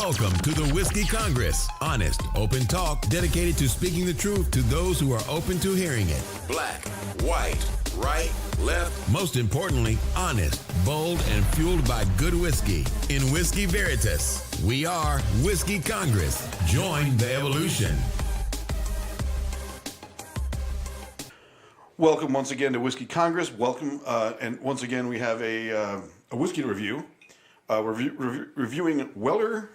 Welcome to the Whiskey Congress. Honest, open talk dedicated to speaking the truth to those who are open to hearing it. Black, white, right, left. Most importantly, honest, bold, and fueled by good whiskey. In Whiskey Veritas, we are Whiskey Congress. Join the evolution. Welcome once again to Whiskey Congress. Welcome, and once again we have a whiskey to review. We're reviewing Weller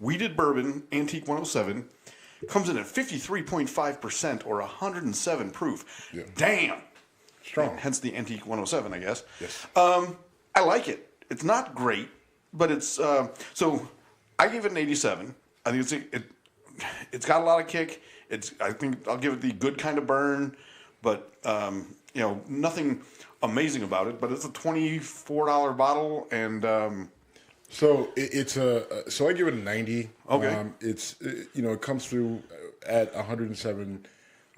Wheated Bourbon Antique 107. Comes in at 53.5% or 107 proof. Yeah. Damn! Strong. Hence the Antique 107, I guess. Yes. I like it. It's not great, but it's... so I give it an 87. I think it's got a lot of kick. I think I'll give it the good kind of burn, but nothing amazing about it. But it's a $24 bottle, and so so I give it a 90. Okay. It comes through at 107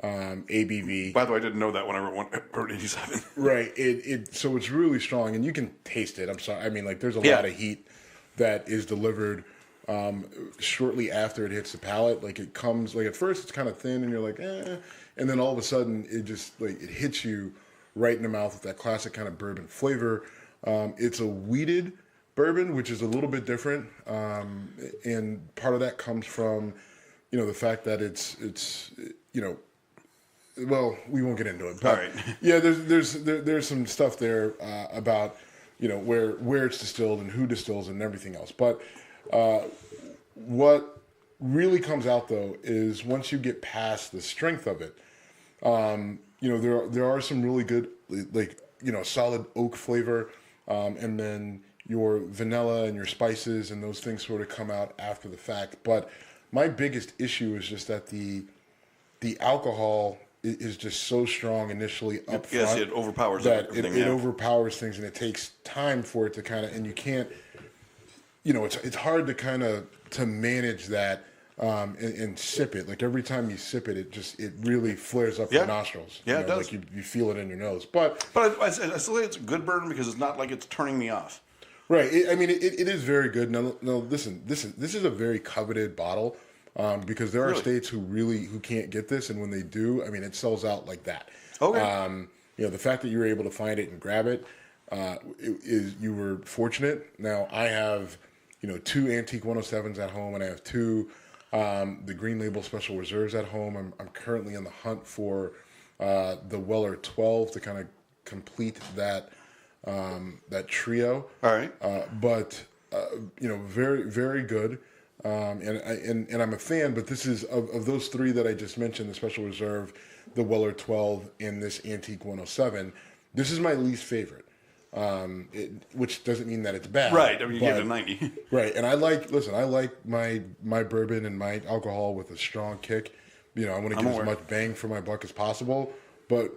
ABV. By the way, I didn't know that when I wrote 87. Right. So it's really strong, and you can taste it. I'm sorry. I mean, there's a lot of heat that is delivered shortly after it hits the palate. It comes at first it's kind of thin, and you're like, eh, and then all of a sudden it just it hits you right in the mouth with that classic kind of bourbon flavor. It's a wheated bourbon, which is a little bit different, and part of that comes from the fact that it's well, we won't get into it, but all right. Yeah, there's some stuff there about where it's distilled and who distills and everything else. But what really comes out though is once you get past the strength of it, there are some really good solid oak flavor, and then your vanilla and your spices and those things sort of come out after the fact. But my biggest issue is just that the alcohol is just so strong initially up front. Yes, it overpowers that everything. It overpowers things, and it takes time for it to kind of, and you can't, it's hard to kind of to manage that and sip it. Every time you sip it, it really flares up your nostrils. Yeah, it does. You feel it in your nose. But I still say it's a good bourbon because it's not like it's turning me off. Right. It is very good. No, listen. This is a very coveted bottle because there are states who can't get this, and when they do, it sells out like that. Okay. The fact that you were able to find it and grab it, you were fortunate. Now I have, 2 Antique 107s at home, and I have 2 the Green Label Special Reserves at home. I'm currently on the hunt for the Weller 12 to kind of complete that trio. All right. But very, very good. And I'm a fan, but this is of those 3 that I just mentioned, the Special Reserve, the Weller 12, and this Antique 107. This is my least favorite. Which doesn't mean that it's bad. Right. You gave it a 90. Right. And I like my bourbon and my alcohol with a strong kick. I want to get as much bang for my buck as possible, but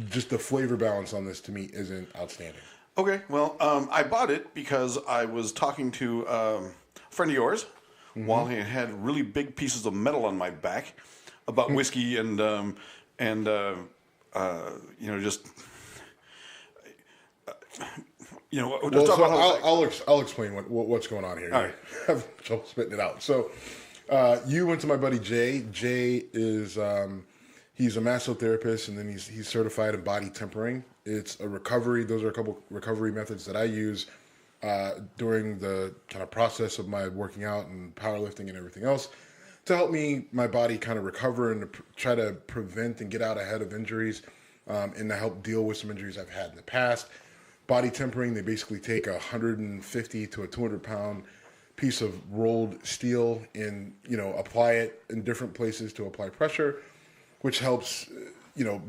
just the flavor balance on this to me isn't outstanding. Okay, well, I bought it because I was talking to a friend of yours while he had really big pieces of metal on my back about whiskey and just I'll explain what's going on here. All right. I have trouble spitting it out. So you went to my buddy Jay. Jay is he's a massotherapist, and then he's certified in body tempering. It's a recovery. Those are a couple recovery methods that I use during the kind of process of my working out and powerlifting and everything else to help my body kind of recover and to try to prevent and get out ahead of injuries and to help deal with some injuries I've had in the past. Body tempering, they basically take a 150 to a 200-pound piece of rolled steel and, apply it in different places to apply pressure, which helps,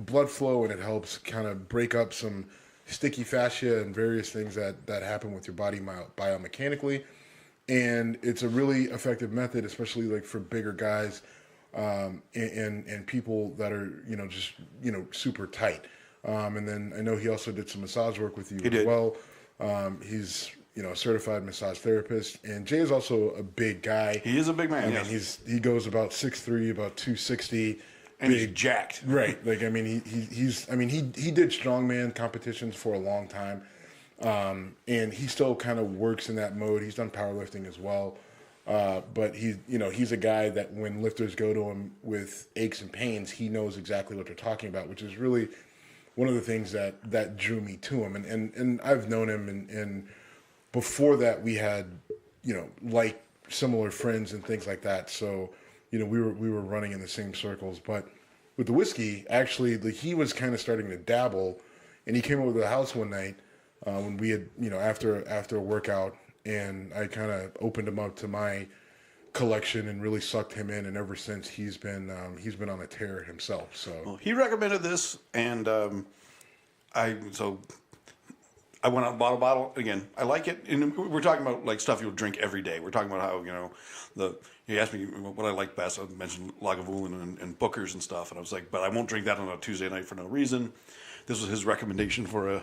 blood flow, and it helps kind of break up some sticky fascia and various things that happen with your body biomechanically. And it's a really effective method, especially for bigger guys and people that are, super tight. And then I know he also did some massage work with you as well. He's a certified massage therapist, and Jay is also a big guy. He is a big man. He goes about 6'3", about 260, and big, he's jacked. Right. He did strongman competitions for a long time, and he still kind of works in that mode. He's done powerlifting as well. But he's a guy that when lifters go to him with aches and pains, he knows exactly what they're talking about, which is really one of the things that drew me to him. And I've known him, and before that we had, like similar friends and things like that. So, we were running in the same circles. But with the whiskey, actually, he was kind of starting to dabble, and he came over to the house one night when we had, after a workout, and I kind of opened him up to my collection and really sucked him in. And ever since, he's been on a tear himself. So he recommended this, and I went out and bought a bottle. Again, I like it. And we're talking about like stuff you'll drink every day. We're talking about how he asked me what I like best. I mentioned Lagavulin and Booker's and stuff, and I was like, but I won't drink that on a Tuesday night for no reason. This was his recommendation for a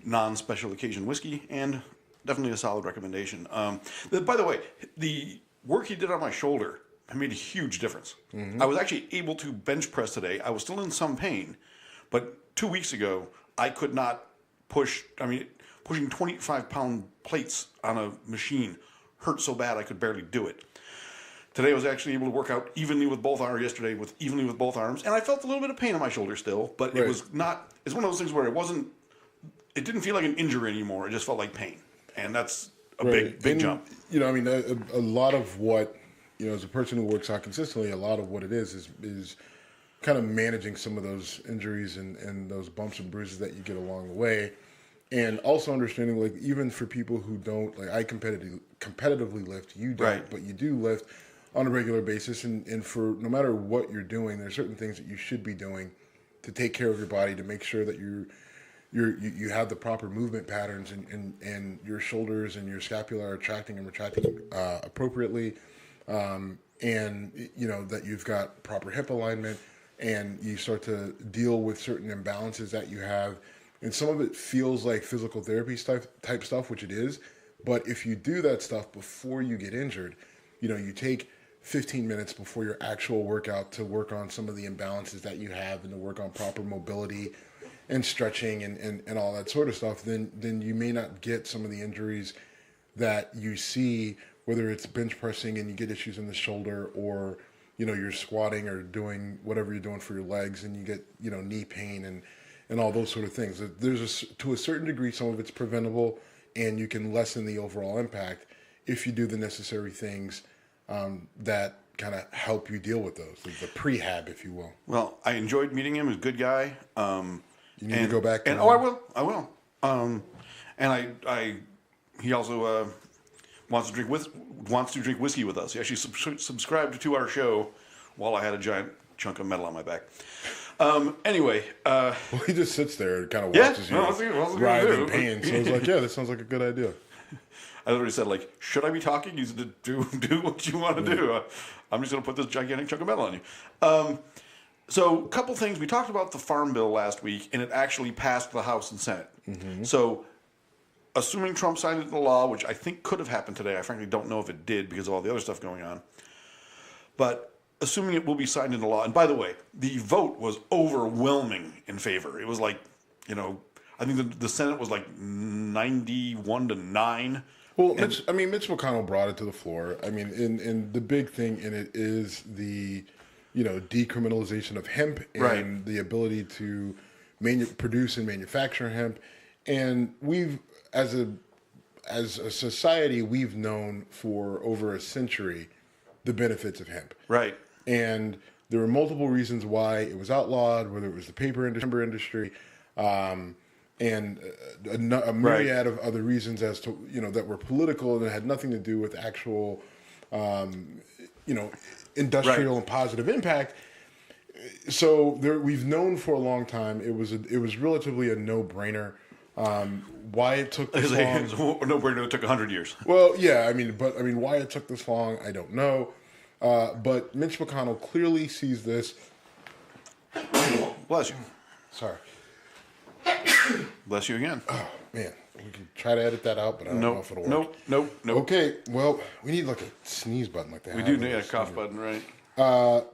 non-special occasion whiskey, and definitely a solid recommendation. By the way, the work he did on my shoulder made a huge difference. Mm-hmm. I was actually able to bench press today. I was still in some pain, but 2 weeks ago, I could not pushing 25-pound plates on a machine hurt so bad I could barely do it. Today I was actually able to work out evenly with both arms. Yesterday evenly with both arms, and I felt a little bit of pain on my shoulder still, but It was not. It's one of those things where it didn't feel like an injury anymore. It just felt like pain, and that's a big jump. A lot of what as a person who works out consistently, a lot of what it is kind of managing some of those injuries and those bumps and bruises that you get along the way. And also understanding, like, even for people who don't, like, I competitively lift, you don't, right. But you do lift on a regular basis. And for no matter what you're doing, there's certain things that you should be doing to take care of your body, to make sure that you have the proper movement patterns and your shoulders and your scapula are attracting and retracting appropriately. And, that you've got proper hip alignment, and you start to deal with certain imbalances that you have. And some of it feels like physical therapy type stuff, which it is. But if you do that stuff before you get injured, you take 15 minutes before your actual workout to work on some of the imbalances that you have and to work on proper mobility and stretching and all that sort of stuff, then you may not get some of the injuries that you see, whether it's bench pressing and you get issues in the shoulder, or you're squatting or doing whatever you're doing for your legs and you get knee pain and all those sort of things. There's to a certain degree, some of it's preventable, and you can lessen the overall impact if you do the necessary things that kind of help you deal with those, the prehab, if you will. Well, I enjoyed meeting him. He's a good guy. You need to go back. I will. And he also wants to drink whiskey with us. He actually subscribed to our show while I had a giant chunk of metal on my back. Anyway. Well, he just sits there and kind of watches you writhe in pain. So it's like, yeah, this sounds like a good idea. I literally said, like, should I be talking? He said, do what you want to do. I'm just going to put this gigantic chunk of metal on you. So a couple things. We talked about the Farm Bill last week, and it actually passed the House and Senate. Mm-hmm. So assuming Trump signed it into law, which I think could have happened today, I frankly don't know if it did because of all the other stuff going on. But assuming it will be signed into law, and by the way, the vote was overwhelming in favor. It was like, I think the Senate was like 91-9. Well, Mitch McConnell brought it to the floor. I mean, and the big thing in it is the, decriminalization of hemp and the ability to produce and manufacture hemp. And we've, as a society, we've known for over a century the benefits of hemp. Right. And there were multiple reasons why it was outlawed, whether it was the paper industry, and a myriad of other reasons as to, that were political and it had nothing to do with actual, industrial and positive impact. So we've known for a long time it was relatively a no-brainer. Why it took this long? No brainer. It took 100 years. Well, yeah, why it took this long, I don't know. But Mitch McConnell clearly sees this. Bless you. Sorry. Bless you again. Oh man, we can try to edit that out, but I don't know if it'll work. Nope. Okay, well, we need like a sneeze button like that. We do need a cough button, right? But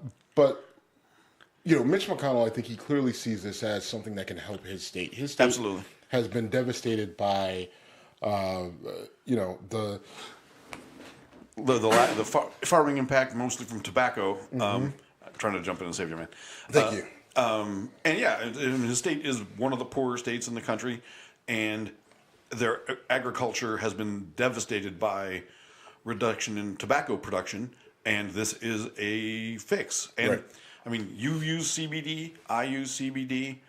Mitch McConnell, I think he clearly sees this as something that can help his state. His state absolutely has been devastated by, the farming impact mostly from tobacco. I'm trying to jump in and save you, man. Thank you. And yeah, his state is one of the poorer states in the country, and their agriculture has been devastated by reduction in tobacco production, and this is a fix. And Right. I mean, you use CBD, I use CBD.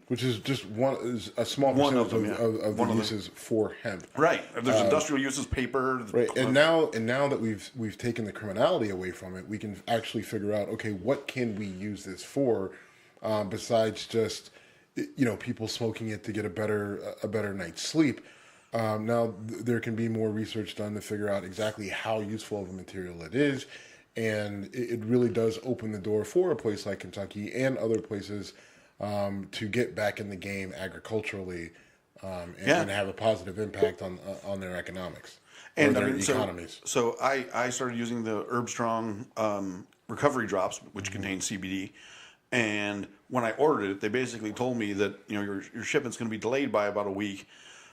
Which is just a small One percentage of them, yeah. of the One of them. uses for hemp. Right. There's industrial uses, paper. Right, and now that we've taken the criminality away from it, we can actually figure out, okay, what can we use this for, besides just people smoking it to get a better night's sleep. Now there can be more research done to figure out exactly how useful of a material it is, and it really does open the door for a place like Kentucky and other places to get back in the game agriculturally. And have a positive impact on their economics and their economies. So I started using the Herb Strong recovery drops, which contain CBD, and when I ordered it, they basically told me that your shipment's going to be delayed by about a week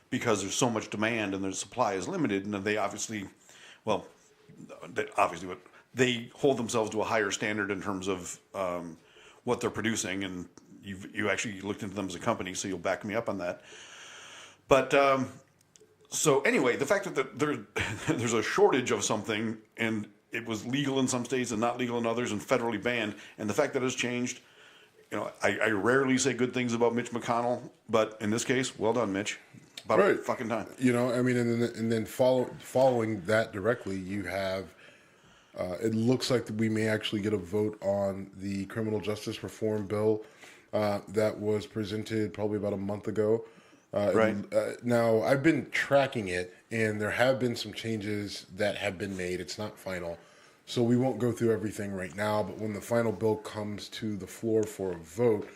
because there's so much demand and their supply is limited, and they obviously, but they hold themselves to a higher standard in terms of what they're producing, and you actually looked into them as a company, so you'll back me up on that. But so anyway, the fact that there's a shortage of something, and it was legal in some states and not legal in others, and federally banned, and the fact that it's changed, I rarely say good things about Mitch McConnell, but in this case, well done, Mitch. About fucking time. And then following that directly, you have. It looks like we may actually get a vote on the criminal justice reform bill that was presented probably about a month ago. Now, I've been tracking it, and there have been some changes that have been made. It's not final, so we won't go through everything right now. But when the final bill comes to the floor for a vote,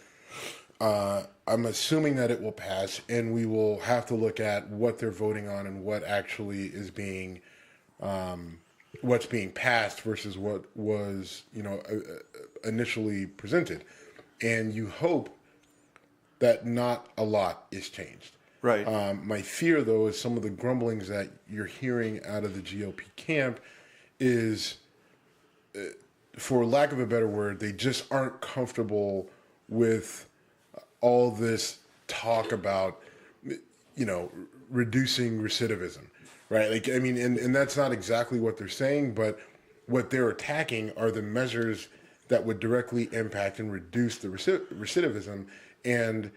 I'm assuming that it will pass, and we will have to look at what they're voting on and what actually is being, what's being passed versus what was, initially presented. And you hope that not a lot is changed. Right. My fear, though, is some of the grumblings that you're hearing out of the GOP camp is, for lack of a better word, they just aren't comfortable with all this talk about, reducing recidivism, right? And that's not exactly what they're saying, but what they're attacking are the measures that would directly impact and reduce the recidivism and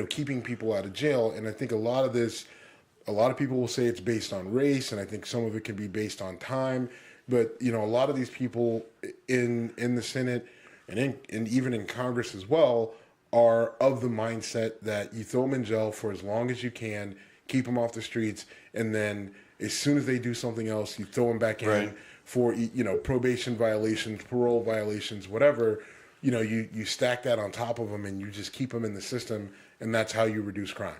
keeping people out of jail. And I think a lot of people will say it's based on race, and I think some of it can be based on time. But a lot of these people in the Senate and even in Congress as well are of the mindset that you throw them in jail for as long as you can, keep them off the streets, and then as soon as they do something else, you throw them back in for probation violations, parole violations, whatever. You stack that on top of them, and you just keep them in the system, and that's how you reduce crime.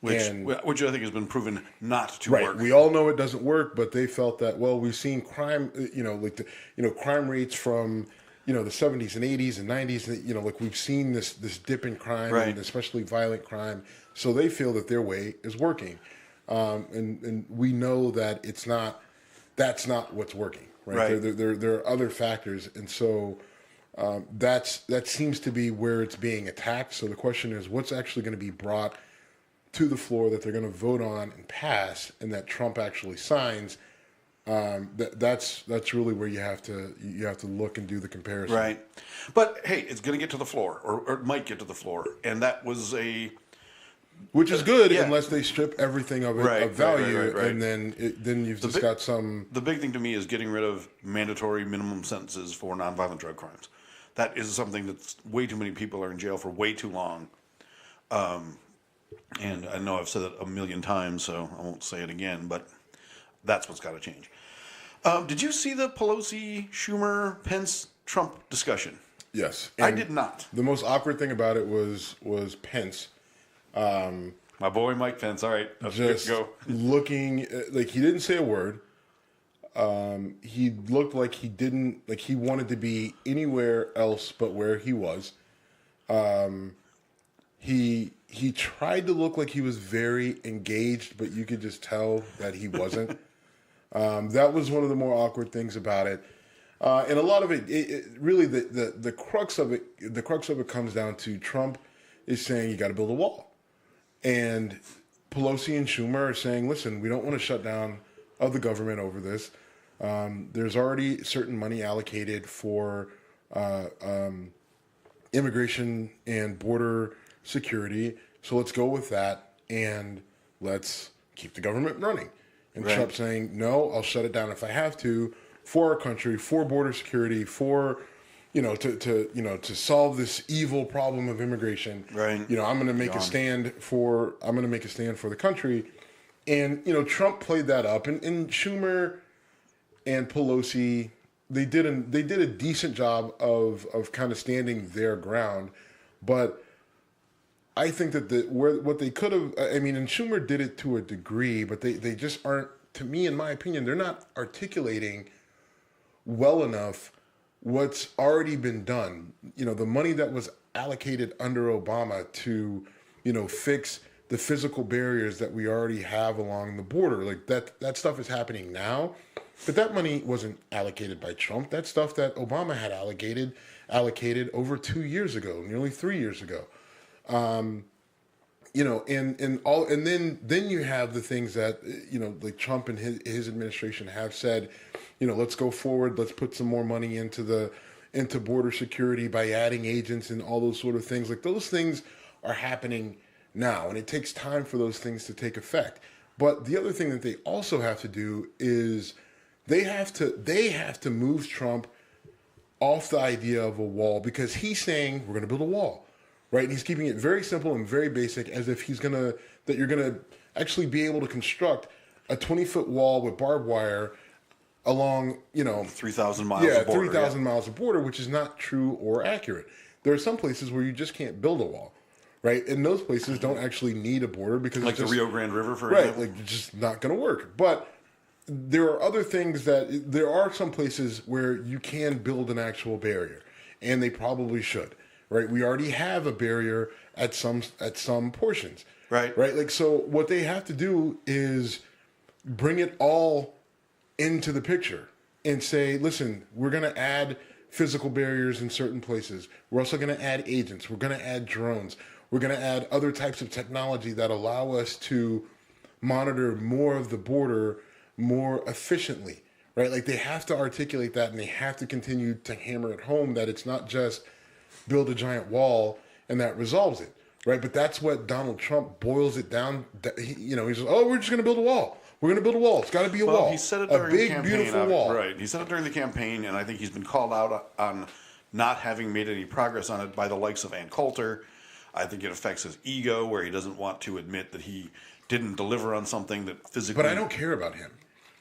Which I think has been proven not to work. We all know it doesn't work, but they felt that, we've seen crime, crime rates from, the 70s and 80s and 90s, we've seen this dip in crime, and especially violent crime. So they feel that their way is working. And we know that that's not what's working, right? There are other factors. And so that seems to be where it's being attacked. So the question is, what's actually going to be brought to the floor that they're going to vote on and pass, and that Trump actually signs? That's really where you have to look and do the comparison. Right. But hey, it's going to get to the floor, or it might get to the floor, and that was which is good, unless they strip everything of it of value, right. and then you've just got some. The big thing to me is getting rid of mandatory minimum sentences for nonviolent drug crimes. That is something that's way too many people are in jail for way too long. And I know I've said it a million times, so I won't say it again, but that's what's got to change. Did you see the Pelosi, Schumer, Pence, Trump discussion? Yes. I did not. The most awkward thing about it was Pence. My boy Mike Pence. All right, let's just go. Looking like he didn't say a word. He looked like he wanted to be anywhere else but where he was. He tried to look like he was very engaged, but you could just tell that he wasn't. That was one of the more awkward things about it. And a lot of it really the crux of it comes down to Trump is saying you got to build a wall, and Pelosi and Schumer are saying, listen, we don't want to shut down of the government over this. There's already certain money allocated for immigration and border security, so let's go with that and let's keep the government running. And Right. Trump saying, no, I'll shut it down if I have to, for our country, for border security, for to solve this evil problem of immigration. Right. I'm going to make a stand for the country. And Trump played that up, and Schumer and Pelosi, they did a decent job of kind of standing their ground, but I think that what they could have, and Schumer did it to a degree, but they just aren't, to me, in my opinion, they're not articulating well enough what's already been done. The money that was allocated under Obama to, fix the physical barriers that we already have along the border, like that stuff is happening now, but that money wasn't allocated by Trump. That's stuff that Obama had allocated over 2 years ago, nearly 3 years ago. And then you have the things that like Trump and his administration have said, let's go forward, let's put some more money into border security by adding agents and all those sort of things. Like, those things are happening now, and it takes time for those things to take effect. But the other thing that they also have to do is they have to move Trump off the idea of a wall, because he's saying we're going to build a wall. Right, and he's keeping it very simple and very basic, as if that you're gonna actually be able to construct a 20-foot wall with barbed wire along, 3,000 miles of border. 3,000 miles of border, which is not true or accurate. There are some places where you just can't build a wall, right? And those places don't actually need a border because like it's just, the Rio Grande River, for right, example. like, it's just not going to work. But there are other things there are some places where you can build an actual barrier, and they probably should. Right, we already have a barrier at some portions. Right. Like, so what they have to do is bring it all into the picture and say, listen, we're going to add physical barriers in certain places. We're also going to add agents. We're going to add drones. We're going to add other types of technology that allow us to monitor more of the border more efficiently. Right, like, they have to articulate that, and they have to continue to hammer it home that it's not just build a giant wall and that resolves it, right? But that's what Donald Trump boils it down. He says, "Oh, we're just going to build a wall. We're going to build a wall. It's got to be a wall. He said it during a big, the campaign, beautiful wall." Right. He said it during the campaign, and I think he's been called out on not having made any progress on it by the likes of Ann Coulter. I think it affects his ego, where he doesn't want to admit that he didn't deliver on something that physically. But I don't care about him.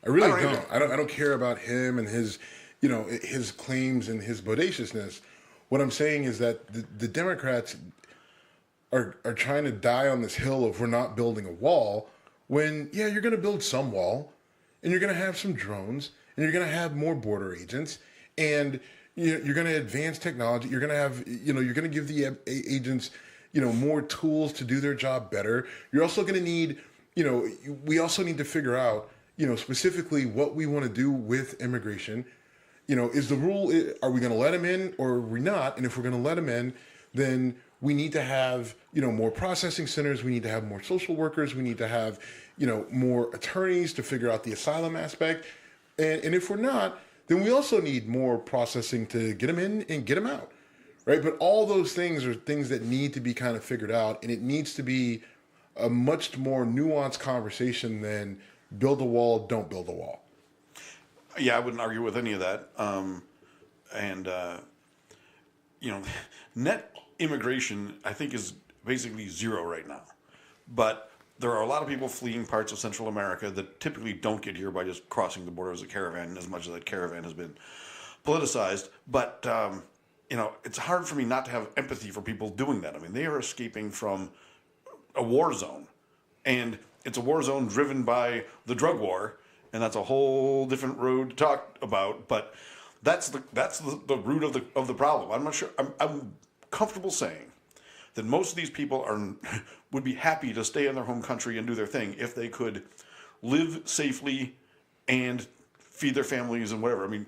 I really don't. Either. I don't care about him and his, his claims and his bodaciousness. What I'm saying is that the Democrats are trying to die on this hill of we're not building a wall, when, yeah, you're going to build some wall, and you're going to have some drones, and you're going to have more border agents, and you're going to advance technology. You're going to have, you're going to give the agents, more tools to do their job better. You're also going to need, we also need to figure out, specifically what we want to do with immigration. Is the rule, are we going to let them in or are we not? And if we're going to let them in, then we need to have, more processing centers. We need to have more social workers. We need to have, more attorneys to figure out the asylum aspect. And if we're not, then we also need more processing to get them in and get them out, right? But all those things are things that need to be kind of figured out, and it needs to be a much more nuanced conversation than build a wall, don't build a wall. Yeah, I wouldn't argue with any of that. Net immigration, I think, is basically zero right now. But there are a lot of people fleeing parts of Central America that typically don't get here by just crossing the border as a caravan, as much as that caravan has been politicized. But, it's hard for me not to have empathy for people doing that. I mean, they are escaping from a war zone. And it's a war zone driven by the drug war. And that's a whole different road to talk about, but that's the root of the problem. I'm not sure. I'm comfortable saying that most of these people would be happy to stay in their home country and do their thing if they could live safely and feed their families and whatever. I mean,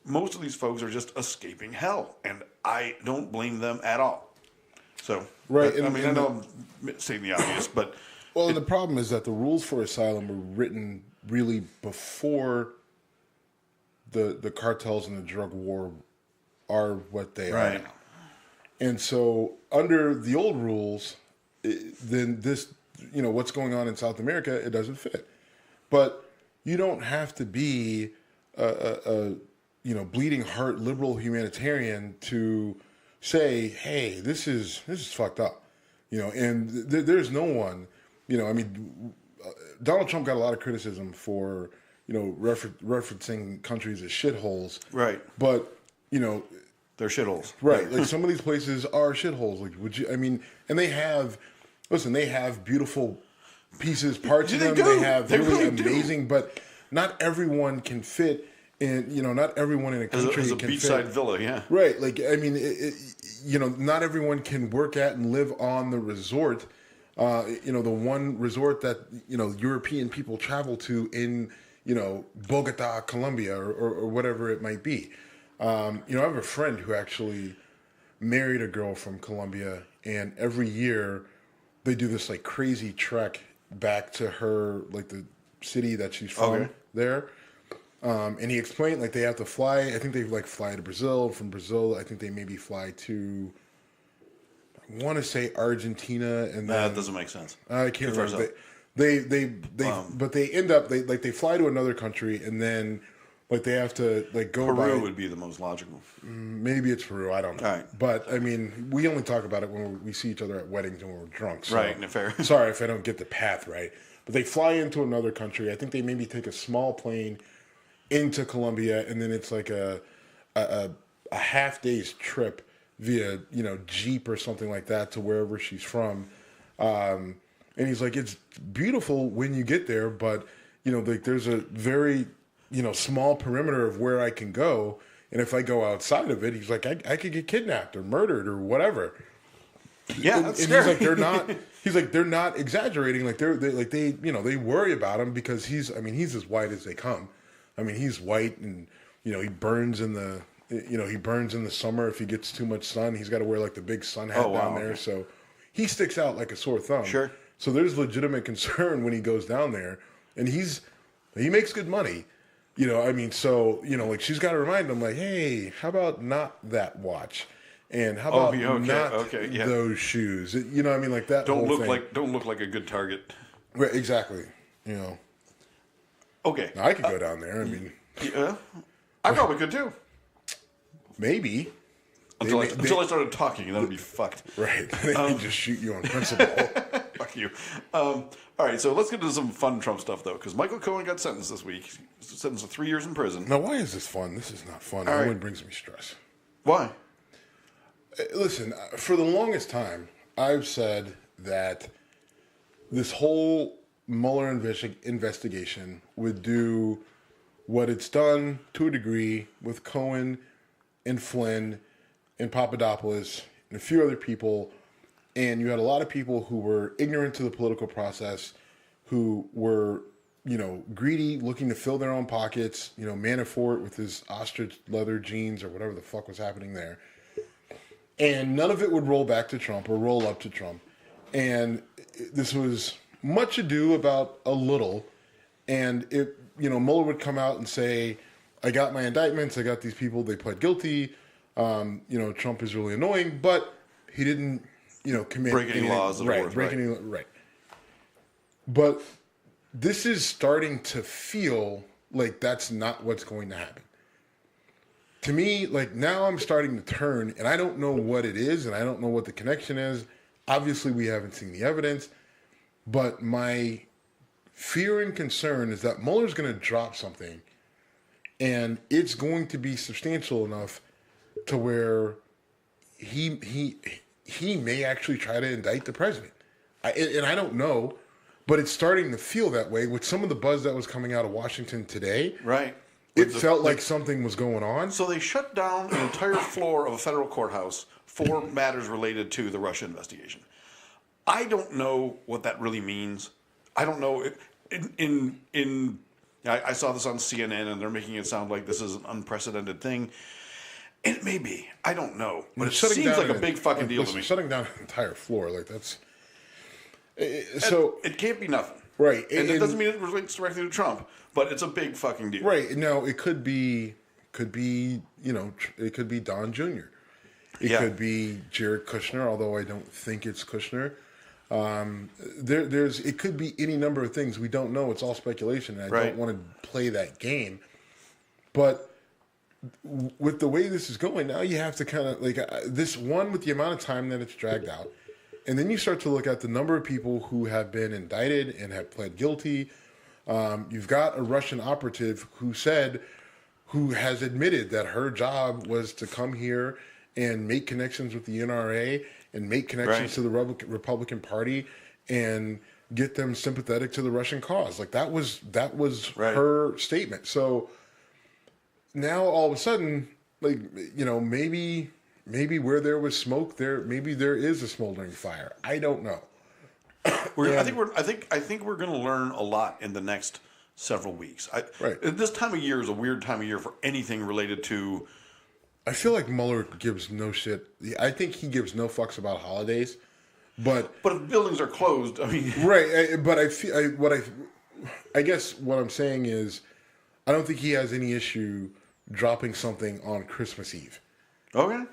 most of these folks are just escaping hell, and I don't blame them at all. So, right. I know I'm saying the obvious, but the problem is that the rules for asylum were written really before the cartels and the drug war are what they are now. And so, under the old rules, then this, what's going on in South America, it doesn't fit. But you don't have to be a bleeding heart liberal humanitarian to say, hey, this is fucked up, and there's no one, Donald Trump got a lot of criticism for, referencing countries as shitholes. Right. But, they're shitholes. Right. Like some of these places are shitholes. Like, and they have beautiful pieces, parts of them. They have really amazing, but not everyone can fit in, not everyone in a country as a can beachside fit. villa, yeah. Right. Like, not everyone can work at and live on the resort, the one resort that, European people travel to in, Bogota, Colombia, or whatever it might be. I have a friend who actually married a girl from Colombia, and every year they do this like crazy trek back to her, like the city that she's from there. And he explained like they have to fly. I think they like fly to Brazil. From Brazil, I think they maybe fly to, I want to say Argentina, and then that doesn't make sense. I can't remember. But they end up they fly to another country, and then like they have to like go. Peru would be the most logical. Maybe it's Peru. I don't know. All right. But I mean, we only talk about it when we see each other at weddings and when we're drunk. So, right. Fair. Sorry if I don't get the path right. But they fly into another country. I think they maybe take a small plane into Colombia, and then it's like a half day's trip via Jeep or something like that to wherever she's from. And he's like, it's beautiful when you get there, but like there's a very small perimeter of where I can go, and if I go outside of it, he's like, I could get kidnapped or murdered or whatever. Yeah, and he's like, they're not. He's like, they're not exaggerating. Like they worry about him because he's as white as they come. I mean, he's white, and he burns in the summer if he gets too much sun. He's got to wear like the big sun hat down there, so he sticks out like a sore thumb. Sure. So there's legitimate concern when he goes down there, and he makes good money. So like she's got to remind him, like, hey, how about not that watch, and how about not those shoes? Like that. Don't whole look like a good target. Right, exactly. Okay. Now, I could go down there. I mean, yeah, I probably could too. Maybe. Until I started talking, and then I'd be fucked. Right. They just shoot you on principle. Fuck you. All right, so let's get into some fun Trump stuff, though, because Michael Cohen got sentenced this week. He's sentenced to 3 years in prison. Now, why is this fun? This is not fun. It only brings me stress. Why? Listen, for the longest time, I've said that this whole Mueller investigation would do what it's done to a degree with Cohen and Flynn and Papadopoulos and a few other people, and you had a lot of people who were ignorant to the political process, who were, greedy, looking to fill their own pockets, Manafort with his ostrich leather jeans or whatever the fuck was happening there. And none of it would roll back to Trump or roll up to Trump. And this was much ado about a little, and Mueller would come out and say, I got my indictments, I got these people, they pled guilty, Trump is really annoying, but he didn't, commit break any laws, right. But this is starting to feel like that's not what's going to happen. To me, like now I'm starting to turn, and I don't know what it is, and I don't know what the connection is. Obviously, we haven't seen the evidence, but my fear and concern is that Mueller's going to drop something, and it's going to be substantial enough to where he may actually try to indict the president. And I don't know, but it's starting to feel that way with some of the buzz that was coming out of Washington today. Right. It felt like something was going on. So they shut down an entire floor of a federal courthouse for matters related to the Russia investigation. I don't know what that really means. I don't know. I saw this on CNN, and they're making it sound like this is an unprecedented thing. It may be. I don't know. But it seems like a big fucking deal to me. Shutting down an entire floor, like that's... It can't be nothing. Right. And it doesn't mean it relates directly to Trump, but it's a big fucking deal. Right. Now, it could be, it could be Don Jr. It could be Jared Kushner, although I don't think it's Kushner. It could be any number of things. We don't know. It's all speculation, and I don't want to play that game. But with the way this is going, now you have to kind of, this one, with the amount of time that it's dragged out, and then you start to look at the number of people who have been indicted and have pled guilty. You've got a Russian operative who has admitted that her job was to come here and make connections with the NRA and make connections to the Republican Party and get them sympathetic to the Russian cause. Like that was her statement. So now all of a sudden, maybe where there was smoke, maybe there is a smoldering fire. I don't know. I think we're going to learn a lot in the next several weeks. This time of year is a weird time of year for anything related to. I feel like Mueller gives no shit. I think he gives no fucks about holidays, but if buildings are closed, I mean, right. But I guess what I'm saying is, I don't think he has any issue dropping something on Christmas Eve. Okay.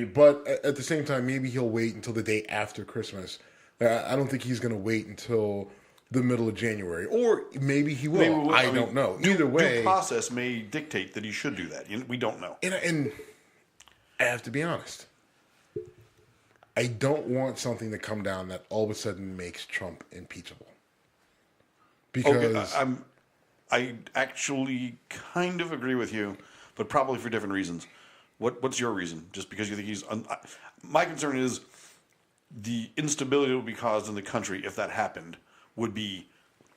But at the same time, maybe he'll wait until the day after Christmas. I don't think he's going to wait until the middle of January, or maybe he will. I don't know. Either way, due process may dictate that he should do that. We don't know. And I have to be honest. I don't want something to come down that all of a sudden makes Trump impeachable. Because I actually kind of agree with you, but probably for different reasons. What's your reason? Just because you think he's... my concern is the instability that would be caused in the country if that happened would be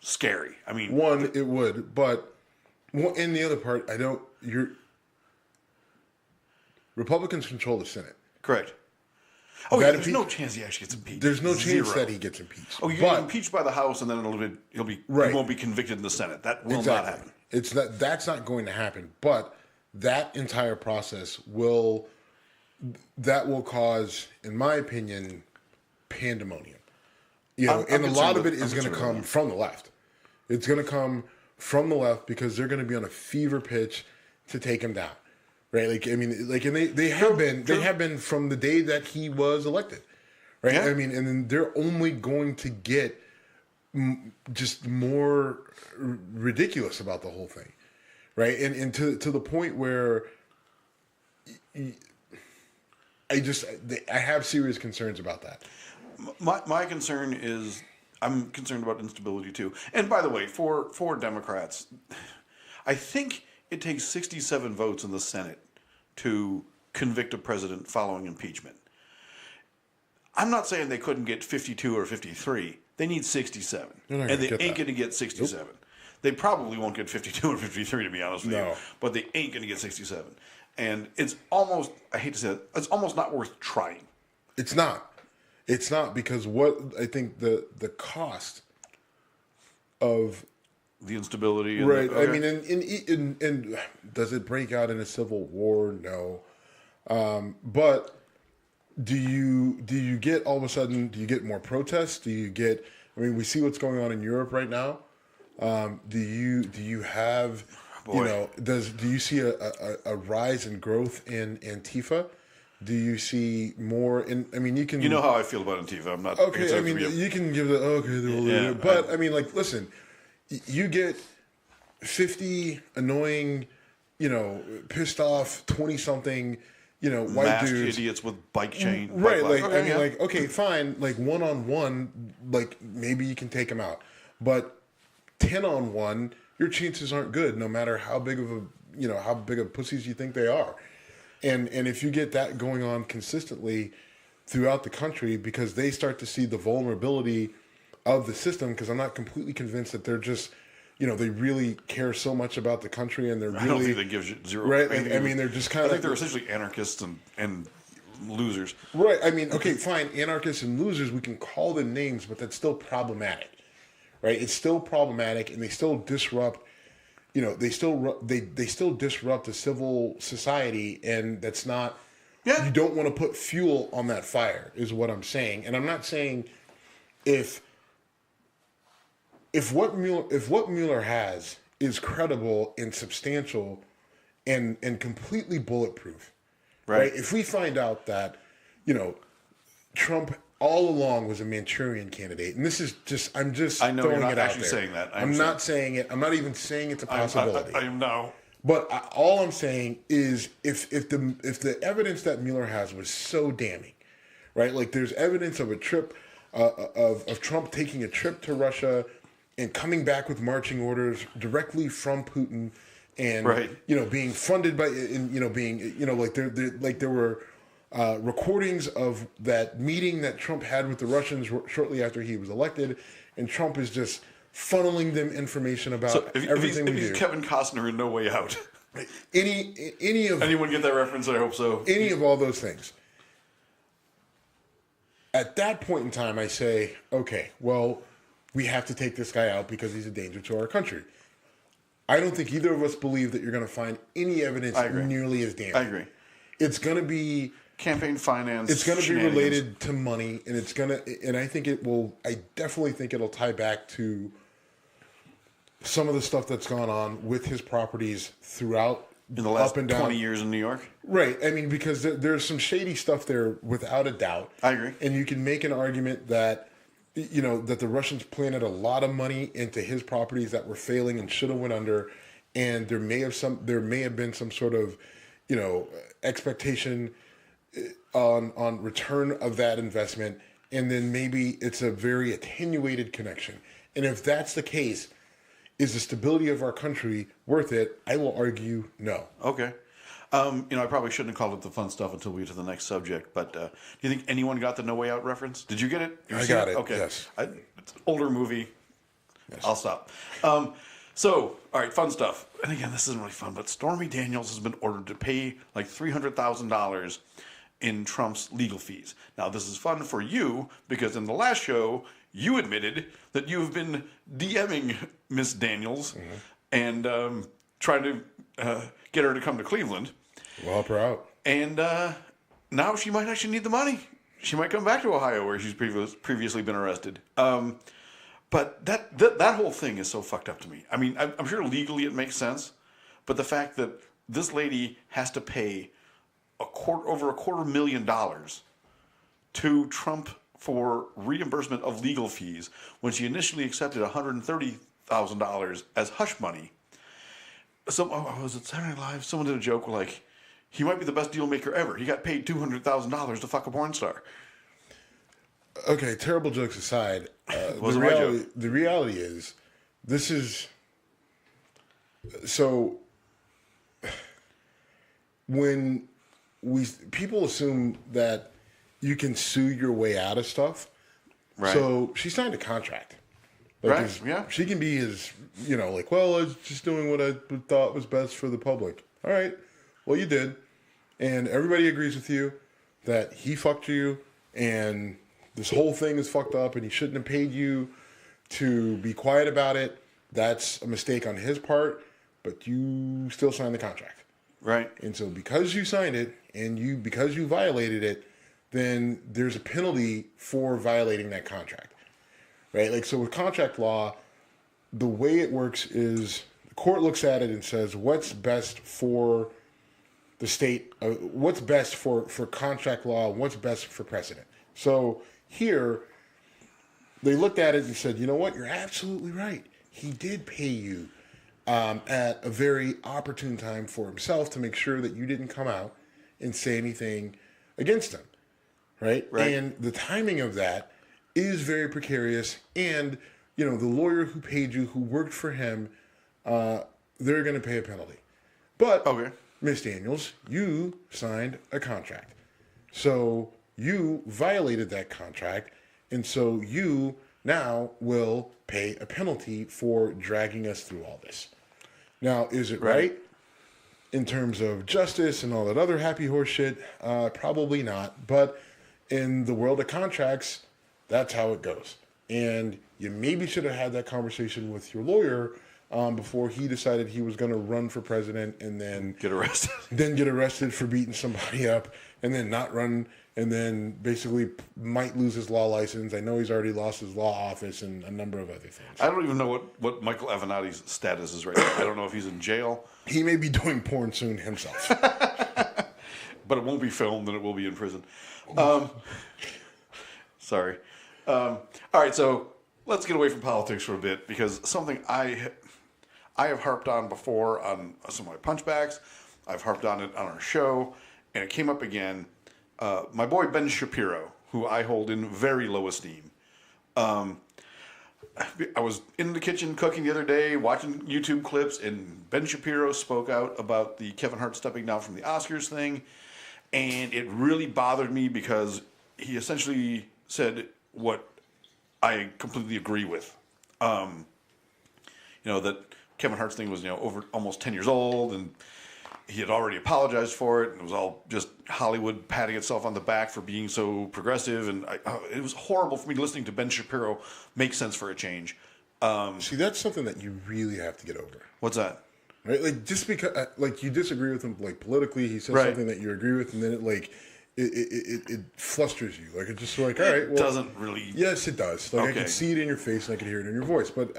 scary. I mean... One, it would, but... And the other part, Republicans control the Senate. Correct. Oh, yeah, there's no chance he actually gets impeached. There's no chance that he gets impeached. Oh, you get impeached by the House, and then he won't be convicted in the Senate. That will not happen. That's not going to happen. But that entire process will cause, in my opinion, pandemonium. And a lot of it is going to come from the left. It's going to come from the left because they're going to be on a fever pitch to take him down. Right, and they have been from the day that he was elected, right? Yeah. And then they're only going to get just more ridiculous about the whole thing, right? And to the point where I have serious concerns about that. My concern is I'm concerned about instability too. And by the way, for Democrats, I think it takes 67 votes in the Senate to convict a president following impeachment. I'm not saying they couldn't get 52 or 53. They need 67. And they ain't going to get 67. Nope. They probably won't get 52 or 53, to be honest with you. But they ain't going to get 67. And it's almost, I hate to say it, it's almost not worth trying. It's not. It's not, because what I think the cost of the instability, right? I mean, and does it break out in a civil war? No, but do you get all of a sudden? Do you get more protests? Do you get? I mean, we see what's going on in Europe right now. Do you have? Boy. Do you see a rise in growth in Antifa? Do you see more? You can. You know how I feel about Antifa. I'm not okay. I mean, you can give but I mean, listen. You get 50 annoying, pissed off 20-something, white masked dudes, idiots with bike chain, right? Okay, fine, one-on-one, maybe you can take them out, but 10-on-1, your chances aren't good, no matter how big of pussies you think they are, and if you get that going on consistently throughout the country, because they start to see the vulnerability of the system, because I'm not completely convinced that they're just, they really care so much about the country, and they're really. I don't think they give zero. Right. They're just kind of. I think they're essentially anarchists and losers. Right. Okay, fine. Anarchists and losers, we can call them names, but that's still problematic. Right. It's still problematic, and they still disrupt they still disrupt a civil society, and that's not. Yeah. You don't want to put fuel on that fire, is what I'm saying. And I'm not saying if what Mueller has is credible and substantial and completely bulletproof, right? If we find out that, Trump all along was a Manchurian candidate, and this is just, I know throwing you're not it out actually there. Saying that. I'm not saying it. I'm not even saying it's a possibility. I am now. But all I'm saying is, if the evidence that Mueller has was so damning, right? Like, there's evidence of a trip of Trump taking a trip to Russia and coming back with marching orders directly from Putin, and being funded by, and there were recordings of that meeting that Trump had with the Russians shortly after he was elected, and Trump is just funneling them information about everything if he's Kevin Costner in No Way Out. Anyone get that reference? I hope so. Any of all those things. At that point in time, I say, okay, well, we have to take this guy out because he's a danger to our country. I don't think either of us believe that you're going to find any evidence nearly as damning. I agree. It's going to be campaign finance. It's going to be related to money, and I think it will. I definitely think it'll tie back to some of the stuff that's gone on with his properties throughout in the last 20 years in New York. Right. I mean, because there's some shady stuff there without a doubt. I agree. And you can make an argument that, that the Russians planted a lot of money into his properties that were failing and should have went under. And there may have been some sort of, expectation on return of that investment. And then maybe it's a very attenuated connection. And if that's the case, is the stability of our country worth it? I will argue no. Okay. I probably shouldn't have called it the fun stuff until we get to the next subject, but do you think anyone got the No Way Out reference? Did you get it? I got it, okay. Yes. It's an older movie. Yes. I'll stop. All right, fun stuff. And again, this isn't really fun, but Stormy Daniels has been ordered to pay like $300,000 in Trump's legal fees. Now, this is fun for you because in the last show, you admitted that you've been DMing Miss Daniels and trying to get her to come to Cleveland. We'll help her out. And now she might actually need the money. She might come back to Ohio where she's previously been arrested. But that whole thing is so fucked up to me. I mean, I'm sure legally it makes sense, but the fact that this lady has to pay over $250,000 to Trump for reimbursement of legal fees when she initially accepted $130,000 as hush money. Was it Saturday Night Live? Someone did a joke like, he might be the best deal maker ever. He got paid $200,000 to fuck a porn star. Okay, terrible jokes aside, the reality is, this is, so when people assume that you can sue your way out of stuff. Right. So she signed a contract. Right. Yeah. She can be his, I was just doing what I thought was best for the public. All right. Well, you did. And everybody agrees with you that he fucked you and this whole thing is fucked up and he shouldn't have paid you to be quiet about it. That's a mistake on his part, but you still signed the contract. Right. And so because you signed it and because you violated it, then there's a penalty for violating that contract, right? So with contract law, the way it works is the court looks at it and says, what's best for the state, what's best for contract law, what's best for precedent. So here, they looked at it and said, you know what, you're absolutely right. He did pay you at a very opportune time for himself to make sure that you didn't come out and say anything against him. Right? And the timing of that is very precarious. And, the lawyer who paid you, who worked for him, they're going to pay a penalty. But, Ms. Daniels, you signed a contract. So you violated that contract. And so you now will pay a penalty for dragging us through all this. Now, is it right? In terms of justice and all that other happy horse shit? Probably not. But in the world of contracts, that's how it goes. And you maybe should have had that conversation with your lawyer before he decided he was going to run for president and then Get arrested. then get arrested for beating somebody up and then not run and then basically might lose his law license. I know he's already lost his law office and a number of other things. I don't even know what Michael Avenatti's status is right now. I don't know if he's in jail. He may be doing porn soon himself. But it won't be filmed and it will be in prison. Sorry. All right, so let's get away from politics for a bit because something I have harped on before on some of my punchbacks. I've harped on it on our show, and it came up again. My boy Ben Shapiro, who I hold in very low esteem. I was in the kitchen cooking the other day, watching YouTube clips, and Ben Shapiro spoke out about the Kevin Hart stepping down from the Oscars thing, and it really bothered me because he essentially said what I completely agree with. That Kevin Hart's thing was, over almost 10 years old, and he had already apologized for it, and it was all just Hollywood patting itself on the back for being so progressive, and it was horrible for me listening to Ben Shapiro make sense for a change. See, that's something that you really have to get over. What's that? Right? Like, just because, you disagree with him, politically, he says Right. something that you agree with, and then it flusters you. Like, it's just like, all right, well. It doesn't really. Yes, it does. Like, Okay. I can see it in your face and I can hear it in your voice, but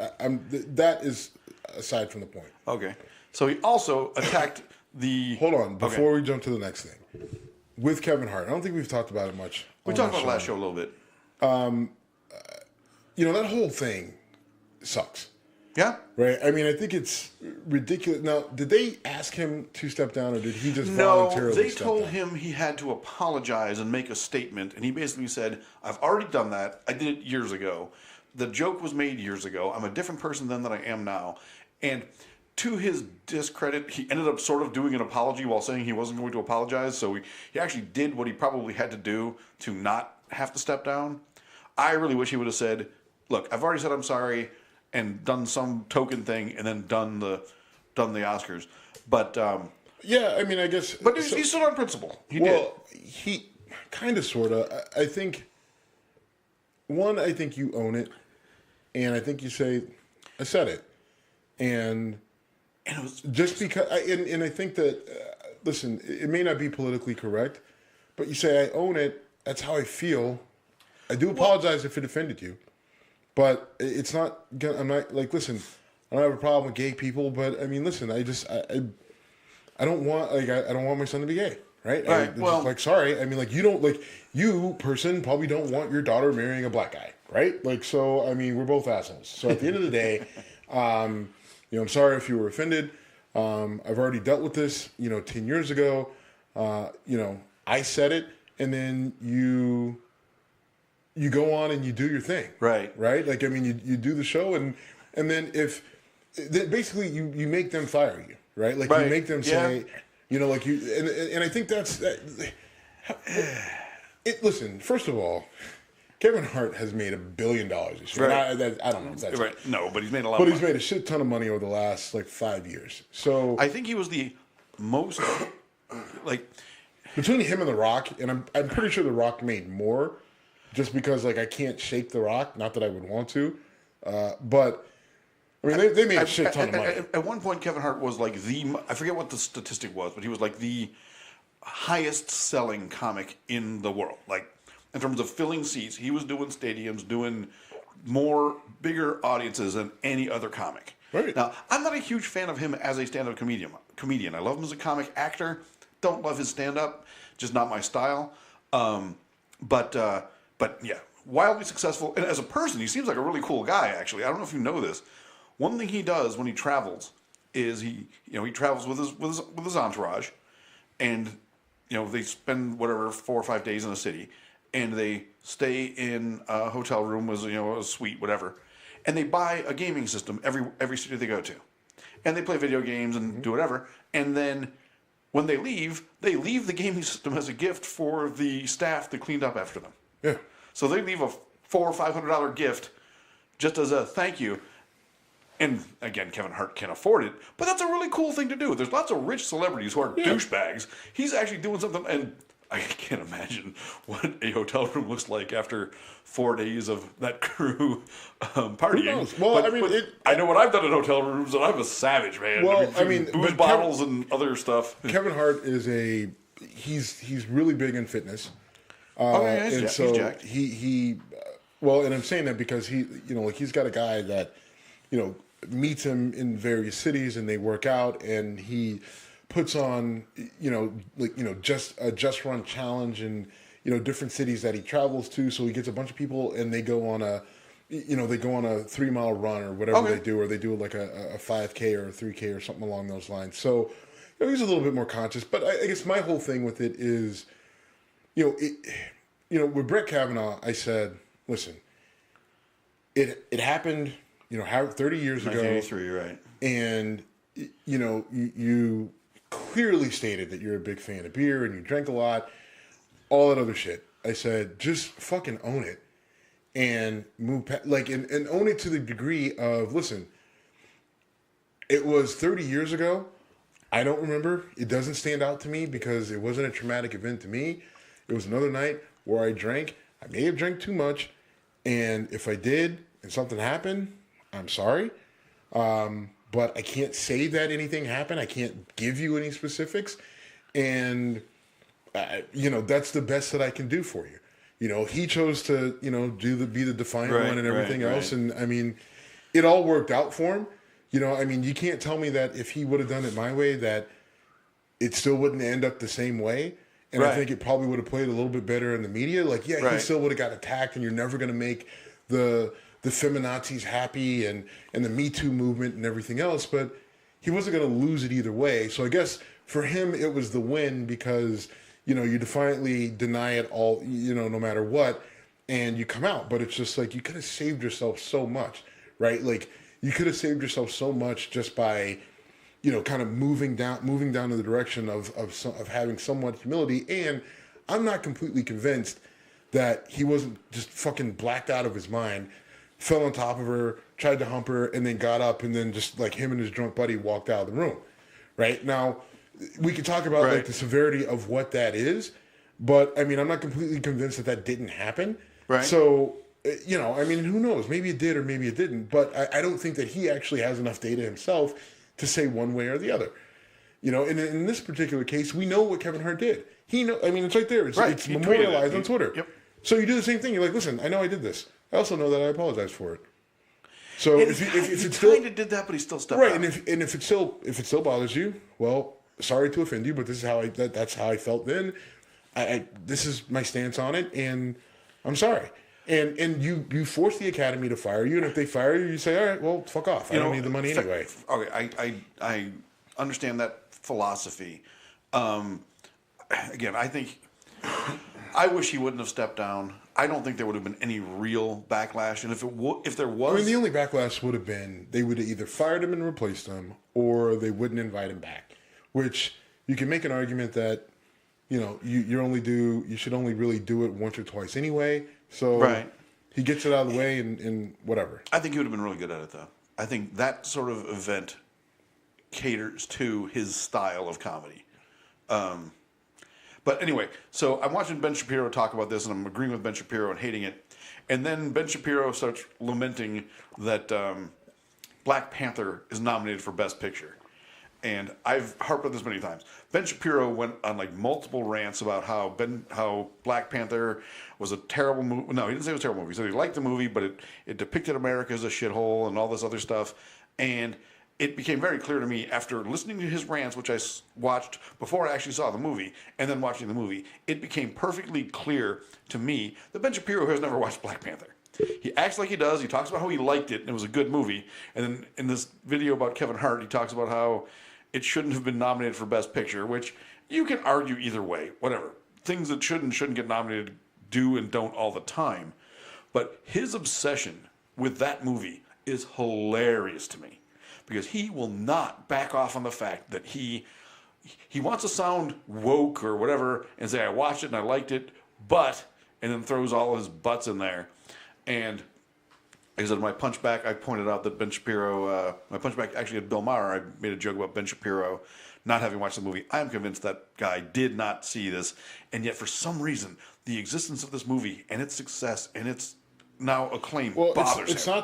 that is aside from the point. Okay. So he also attacked the. Hold on, before we jump to the next thing. With Kevin Hart, I don't think we've talked about it much. We talked about it last show a little bit. That whole thing sucks. Yeah? Right? I mean, I think it's ridiculous. Now, did they ask him to step down, or did he just voluntarily No, they step told down? him he had to apologize and make a statement, and he basically said, I've already done that. I did it years ago. The joke was made years ago. I'm a different person then than I am now. And to his discredit, he ended up sort of doing an apology while saying he wasn't going to apologize. So he actually did what he probably had to do to not have to step down. I really wish he would have said, look, I've already said I'm sorry and done some token thing and then done the Oscars. But Yeah, I mean, I guess. but he stood on principle. He Well, he kind of, sort of. I think, I think you own it. And I think you say, I said it. And did. And it was just because, and I think that, listen, it may not be politically correct, but you say, I own it. That's how I feel. I do apologize if it offended you. But it's not, I'm not, listen, I don't have a problem with gay people, but I mean, listen, I don't want, I don't want my son to be gay, right? Right, sorry. I mean, you person probably don't want your daughter marrying a black guy, right? So, I mean, we're both assholes. So at the end of the day, I'm sorry if you were offended. I've already dealt with this, 10 years ago. I said it, and then you go on and you do your thing. Right. Right? You do the show, and then basically you make them fire you, right? Right. You make them say, and I think that's... listen, first of all, Kevin Hart has made $1 billion this year. Right. I don't know if that's right. No, but he's made a lot But of he's money. made a shit ton of money over the last 5 years. So I think he was the most, between him and The Rock, and I'm pretty sure The Rock made more, just because I can't shake The Rock. Not that I would want to, but I mean they made a shit ton of money. At one point, Kevin Hart was I forget what the statistic was, but he was the highest selling comic in the world. In terms of filling seats, he was doing stadiums, doing bigger audiences than any other comic. Right. Now, I'm not a huge fan of him as a stand-up comedian. I love him as a comic actor. Don't love his stand-up, just not my style. But yeah, wildly successful. And as a person, he seems like a really cool guy, actually. I don't know if you know this. One thing he does when he travels is he travels with his entourage, and they spend 4 or 5 days in a city, and they stay in a hotel room with a suite, whatever, and they buy a gaming system every city they go to, and they play video games and do whatever, and then when they leave the gaming system as a gift for the staff that cleaned up after them. Yeah. So they leave a $400 or $500 gift just as a thank you. And again, Kevin Hart can't afford it, but that's a really cool thing to do. There's lots of rich celebrities who are douchebags. He's actually doing something, and I can't imagine what a hotel room looks like after 4 days of that crew partying. Who knows? Well, I know what I've done in hotel rooms, and I'm a savage, man. Well, booze bottles and other stuff. Kevin Hart is he's really big in fitness. He's jacked. Well, and I'm saying that because he's got a guy that, meets him in various cities and they work out, and he puts on, just a Just Run challenge in, different cities that he travels to. So he gets a bunch of people and they go on a 3-mile run or whatever they do, or they do like a 5K or a 3K or something along those lines. So he's a little bit more conscious. But I guess my whole thing with it is, with Brett Kavanaugh, I said, listen, it happened, 30 years ago. 1983, you're right. And, you clearly stated that you're a big fan of beer and you drank a lot, all that other shit. I said, just fucking own it and move past, and own it to the degree of, listen, it was 30 years ago. I don't remember. It doesn't stand out to me because it wasn't a traumatic event to me. It was another night where I drank. I may have drank too much. And if I did and something happened, I'm sorry. But I can't say that anything happened. I can't give you any specifics. And, that's the best that I can do for you. He chose to, be the defiant one and everything else. And, it all worked out for him. You can't tell me that if he would have done it my way, that it still wouldn't end up the same way. And I think it probably would have played a little bit better in the media. He still would have got attacked, and you're never going to make the feminazis happy and the Me Too movement and everything else. But he wasn't going to lose it either way. So I guess for him, it was the win because, you defiantly deny it all, no matter what, and you come out. But it's just like you could have saved yourself so much, right? You could have saved yourself so much just by, kind of moving down in the direction of having somewhat humility. And I'm not completely convinced that he wasn't just fucking blacked out of his mind, fell on top of her, tried to hump her, and then got up and then just him and his drunk buddy walked out of the room. Right? Now, we could talk about the severity of what that is, but I'm not completely convinced that didn't happen. Right. So, who knows? Maybe it did or maybe it didn't, but I don't think that he actually has enough data himself to say one way or the other. And in this particular case, we know what Kevin Hart did. It's right there. It's memorialized on Twitter. Yep. So you do the same thing. You're like, listen, I know I did this. I also know that I apologize for it. So if it still kind of did that, but he still stepped right, out. And if it still bothers you, well, sorry to offend you, but this is how that's how I felt then. This is my stance on it, and I'm sorry. And you force the Academy to fire you, and if they fire you, you say, all right, well, fuck off. I don't need the money anyway. Okay, I understand that philosophy. Again, I think I wish he wouldn't have stepped down. I don't think there would have been any real backlash, and if there was, the only backlash would have been they would have either fired him and replaced him, or they wouldn't invite him back. Which you can make an argument that you should only really do it once or twice anyway. So he gets it out of the way and whatever. I think he would have been really good at it, though. I think that sort of event caters to his style of comedy. But anyway, so I'm watching Ben Shapiro talk about this, and I'm agreeing with Ben Shapiro and hating it. And then Ben Shapiro starts lamenting that Black Panther is nominated for Best Picture. And I've harped on this many times. Ben Shapiro went on multiple rants about how Black Panther was a terrible movie. No, he didn't say it was a terrible movie. He said he liked the movie, but it depicted America as a shithole and all this other stuff. And it became very clear to me after listening to his rants, which I watched before I actually saw the movie, and then watching the movie, it became perfectly clear to me that Ben Shapiro has never watched Black Panther. He acts like he does. He talks about how he liked it and it was a good movie. And then in this video about Kevin Hart, he talks about how it shouldn't have been nominated for Best Picture, which you can argue either way, whatever. Things that should and shouldn't get nominated do and don't all the time. But his obsession with that movie is hilarious to me because he will not back off on the fact that he wants to sound woke or whatever and say, I watched it and I liked it, but, and then throws all his butts in there. And I said my punchback. I pointed out that Ben Shapiro. My punchback actually had Bill Maher. I made a joke about Ben Shapiro not having watched the movie. I am convinced that guy did not see this, and yet for some reason, the existence of this movie and its success and its now acclaim bothers it's him.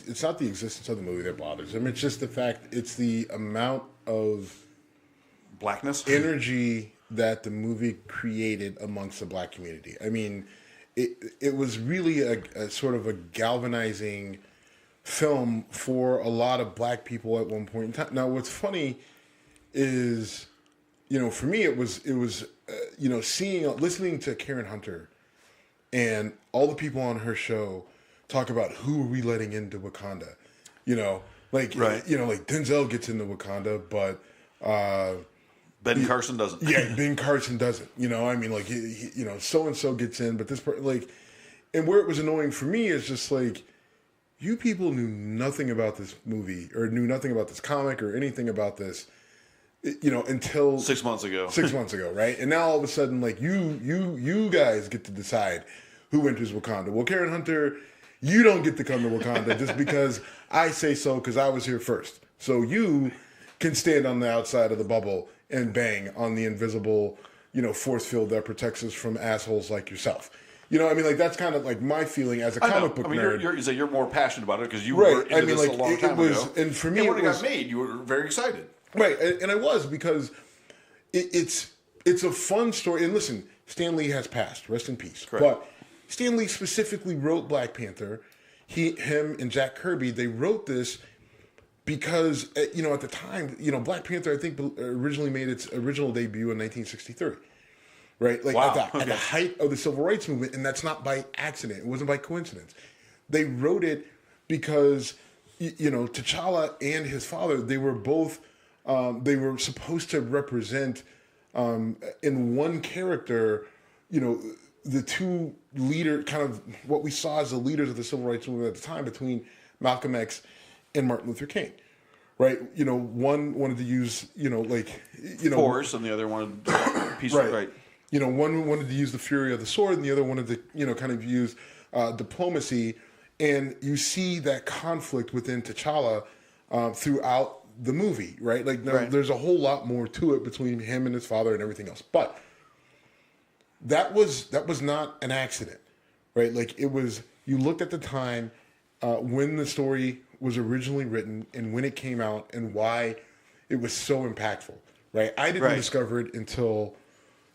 It's not the existence of the movie that bothers him. It's just the fact. It's the amount of Blackness, energy that the movie created amongst the black community. I mean, it was really a sort of a galvanizing film for a lot of black people at one point in time. Now, what's funny is, for me, it was listening to Karen Hunter and all the people on her show talk about who are we letting into Wakanda, like Denzel gets into Wakanda, but Ben Carson doesn't. Yeah, Ben Carson doesn't. So and so gets in, but this part, and where it was annoying for me is just you people knew nothing about this movie or knew nothing about this comic or anything about this, until 6 months ago. 6 months ago, right? And now all of a sudden, you guys get to decide who enters Wakanda. Well, Karen Hunter, you don't get to come to Wakanda just because I say so because I was here first. So you can stand on the outside of the bubble and bang on the invisible, force field that protects us from assholes like yourself. That's kind of my feeling as a comic book nerd. You're more passionate about it because you were into this a long time ago. And for me, and when it got made, you were very excited. Right, and I was because it's a fun story. And listen, Stan Lee has passed. Rest in peace. Correct. But Stan Lee specifically wrote Black Panther. Him and Jack Kirby, they wrote this because, at the time, Black Panther, I think, originally made its original debut in 1963. Right? At the height of the Civil Rights Movement, and that's not by accident. It wasn't by coincidence. They wrote it because, T'Challa and his father, they were both, they were supposed to represent, in one character, the two kind of what we saw as the leaders of the Civil Rights Movement at the time between Malcolm X and Martin Luther King. Right, one wanted to use, force, and the other wanted peace. Right. One wanted to use the fury of the sword, and the other wanted to, kind of use diplomacy. And you see that conflict within T'Challa throughout the movie, right? There's a whole lot more to it between him and his father and everything else. But that was not an accident, right? It was. You looked at the time when the story was originally written and when it came out and why it was so impactful, right? I didn't discover it until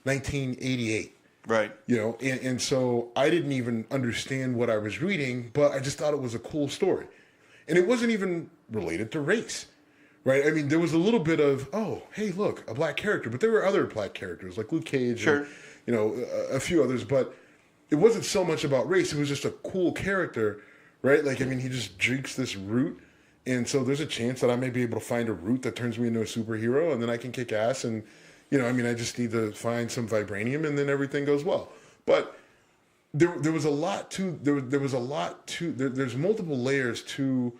1988. Right. And so I didn't even understand what I was reading, but I just thought it was a cool story. And it wasn't even related to race, right? I mean, there was a little bit of, oh, hey, look, a black character. But there were other black characters like Luke Cage sure. and, a few others. But it wasn't so much about race. It was just a cool character, right? He just drinks this root. And so there's a chance that I may be able to find a root that turns me into a superhero, and then I can kick ass and I just need to find some vibranium, and then everything goes well. But there was a lot to there's multiple layers to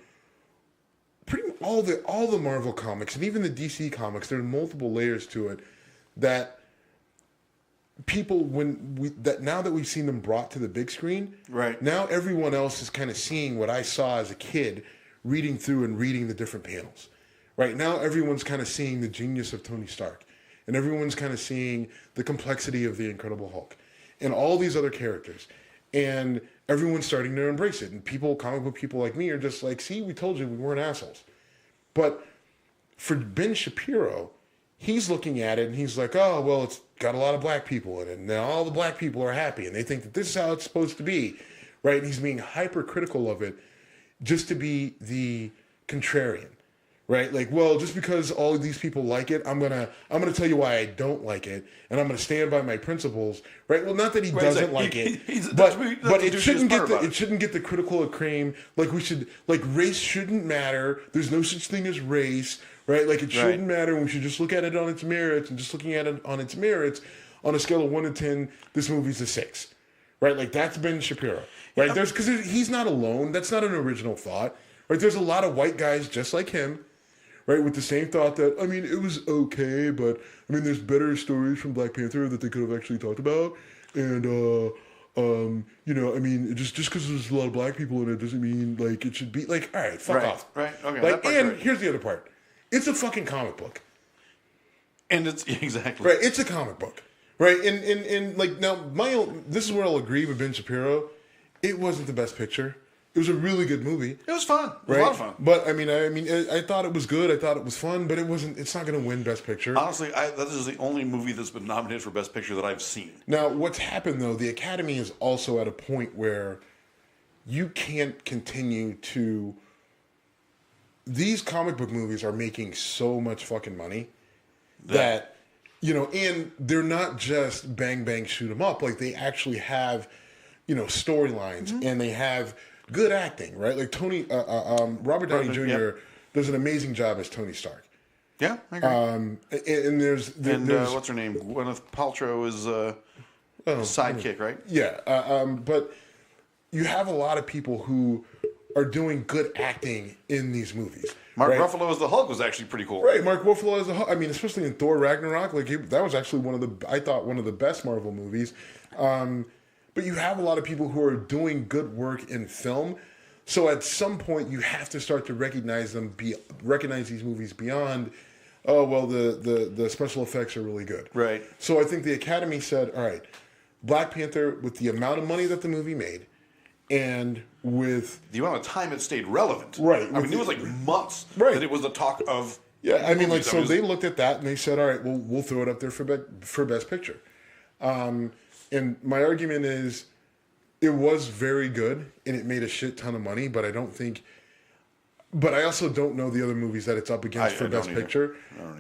pretty much all the Marvel comics and even the DC comics. There are multiple layers to it that people now that we've seen them brought to the big screen. Right. Now everyone else is kind of seeing what I saw as a kid, reading through and reading the different panels. Right now everyone's kind of seeing the genius of Tony Stark. And everyone's kind of seeing the complexity of the Incredible Hulk and all these other characters. And everyone's starting to embrace it. And comic book people like me are just see, we told you we weren't assholes. But for Ben Shapiro, he's looking at it and he's like, oh, well, it's got a lot of black people in it. And now all the black people are happy. And they think that this is how it's supposed to be. Right? And he's being hypercritical of it just to be the contrarian. Right? Just because all of these people like it, I'm gonna tell you why I don't like it, and I'm gonna stand by my principles. Right? Well, not that he doesn't like it, but it shouldn't get the critical acclaim. Race shouldn't matter. There's no such thing as race. Right? It shouldn't matter. We should just look at it on its merits, and just looking at it on its merits, on a scale of 1 to 10, this movie's a 6. Right? That's Ben Shapiro. Right? Because he's not alone. That's not an original thought. Right? There's a lot of white guys just like him. Right, with the same thought that, it was okay, but, there's better stories from Black Panther that they could have actually talked about. And, I mean, just because there's a lot of black people in it doesn't mean like it should be like, all right, fuck off. Right. Okay. Like, and here's the other part: it's a fucking comic book, and it's exactly right. It's a comic book, right? And like now, this is where I'll agree with Ben Shapiro. It wasn't the best picture. It was a really good movie. It was fun. It was right? a lot of fun. But I thought it was good. I thought it was fun, but it wasn't. It's not going to win Best Picture. Honestly, that is the only movie that's been nominated for Best Picture that I've seen. Now, what's happened though? The Academy is also at a point where you can't continue to. These comic book movies are making so much fucking money that and they're not just bang bang shoot 'em up. Like they actually have, storylines and they have good acting, right? Like Robert Downey Jr. does an amazing job as Tony Stark. Yeah, I agree. And there's what's her name? Gwyneth Paltrow is sidekick, right? Yeah, but you have a lot of people who are doing good acting in these movies. Mark Ruffalo as the Hulk was actually pretty cool. Right, Mark Ruffalo as the Hulk. I mean, especially in Thor Ragnarok, that was actually one of the best Marvel movies. But you have a lot of people who are doing good work in film. So at some point, you have to start to recognize these movies beyond, the special effects are really good. Right. So I think the Academy said, all right, Black Panther, with the amount of money that the movie made, and with the amount of time it stayed relevant. Right. I mean, it was like months that it was the talk of. Yeah, I mean, like, so they looked at that and they said, all right, well, we'll throw it up there for Best Picture. And my argument is it was very good and it made a shit ton of money, but I also don't know the other movies that it's up against for Best Picture.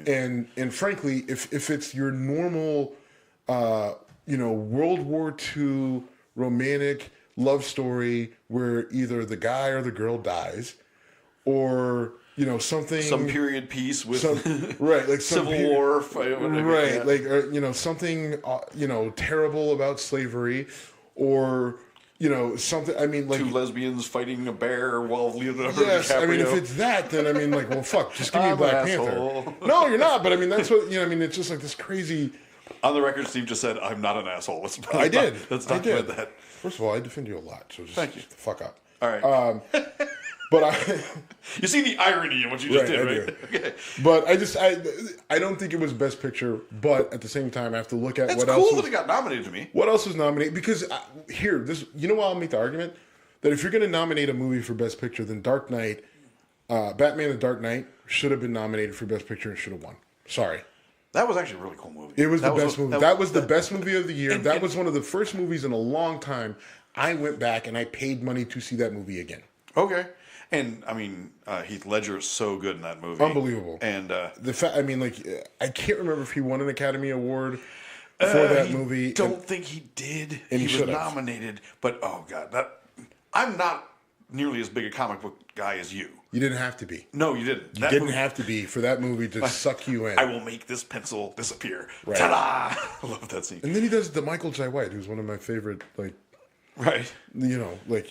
And frankly, if it's your normal, World War II romantic love story where either the guy or the girl dies or, something, some period piece with like Civil War, right? Like something terrible about slavery, or something. I mean, like two lesbians fighting a bear while Leonardo yes, DiCaprio. I mean, if it's that, then I mean, like, well, fuck, just give me Black Panther. No, you're not. But I mean, that's what I mean. It's just like this crazy. On the record, Steve just said, "I'm not an asshole." Let's document that. First of all, I defend you a lot, so just thank you. Fuck up. All right. But you see the irony in what you just did, right? Okay. But I don't think it was Best Picture. But at the same time, I have to look at what else. It's cool that it got nominated to me. What else was nominated? Because why I'll make the argument that if you're going to nominate a movie for Best Picture, then Dark Knight, Batman: The Dark Knight should have been nominated for Best Picture and should have won. Sorry. That was actually a really cool movie. It was the best movie. That was the best movie of the year. That was one of the first movies in a long time I went back and I paid money to see that movie again. Okay. And I mean, Heath Ledger is so good in that movie. Unbelievable. And I can't remember if he won an Academy Award for that movie. I don't think he did. And he was nominated, but oh god, I'm not nearly as big a comic book guy as you. You didn't have to be. No, you didn't. You didn't have to be for that movie to suck you in. I will make this pencil disappear. Right. Ta-da! I love that scene. And then he does the Michael Jai White, who's one of my favorite,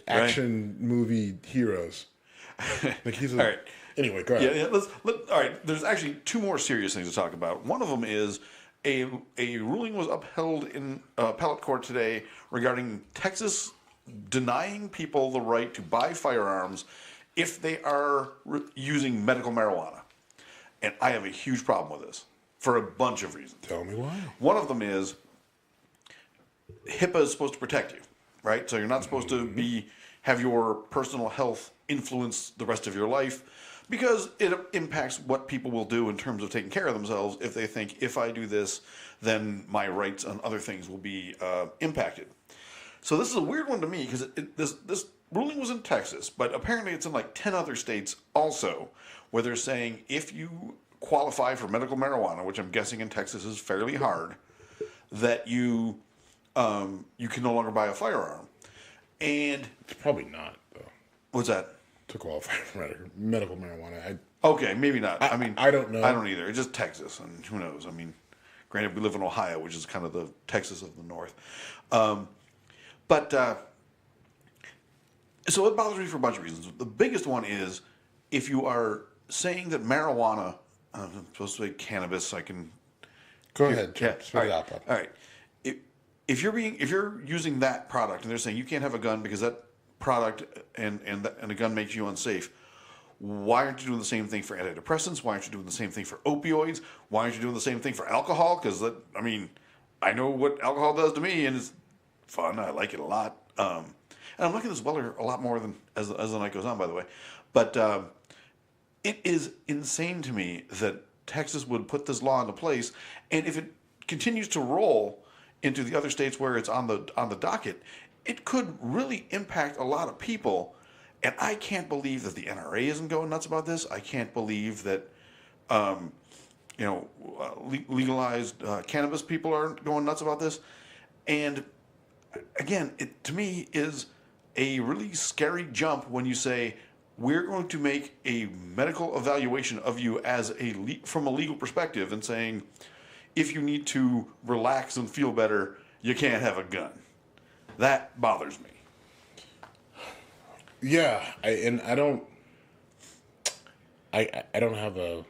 action movie heroes. Like he's all right. Anyway, go ahead. Yeah. All right. There's actually two more serious things to talk about. One of them is a ruling was upheld in appellate court today regarding Texas denying people the right to buy firearms if they are using medical marijuana. And I have a huge problem with this for a bunch of reasons. Tell me why. One of them is HIPAA is supposed to protect you, right? So you're not supposed to have your personal health influence the rest of your life because it impacts what people will do in terms of taking care of themselves if they think, if I do this, then my rights and other things will be impacted. So this is a weird one to me because this ruling was in Texas, but apparently it's in like 10 other states also, where they're saying if you qualify for medical marijuana, which I'm guessing in Texas is fairly hard, that you can no longer buy a firearm. And it's probably not, though. What's that? To qualify for medical marijuana. Okay, maybe not. I mean, I don't know. I don't either. It's just Texas, and who knows? I mean, granted, we live in Ohio, which is kind of the Texas of the North. So it bothers me for a bunch of reasons. The biggest one is if you are saying that marijuana, I'm supposed to say cannabis, I can... Go ahead. Yeah, spit it out. All right. if you're using that product and they're saying you can't have a gun because that product and a gun makes you unsafe, why aren't you doing the same thing for antidepressants? Why aren't you doing the same thing for opioids? Why aren't you doing the same thing for alcohol? Because I know what alcohol does to me, and it's fun. I like it a lot. And I'm liking this Weller a lot more than as the night goes on, by the way. But it is insane to me that Texas would put this law into place, and if it continues to roll into the other states where it's on the docket, it could really impact a lot of people. And I can't believe that the NRA isn't going nuts about this. I can't believe that legalized cannabis people aren't going nuts about this. And again, it to me is a really scary jump when you say we're going to make a medical evaluation of you as from a legal perspective and saying if you need to relax and feel better, you can't have a gun. That bothers me. Yeah, I don't have a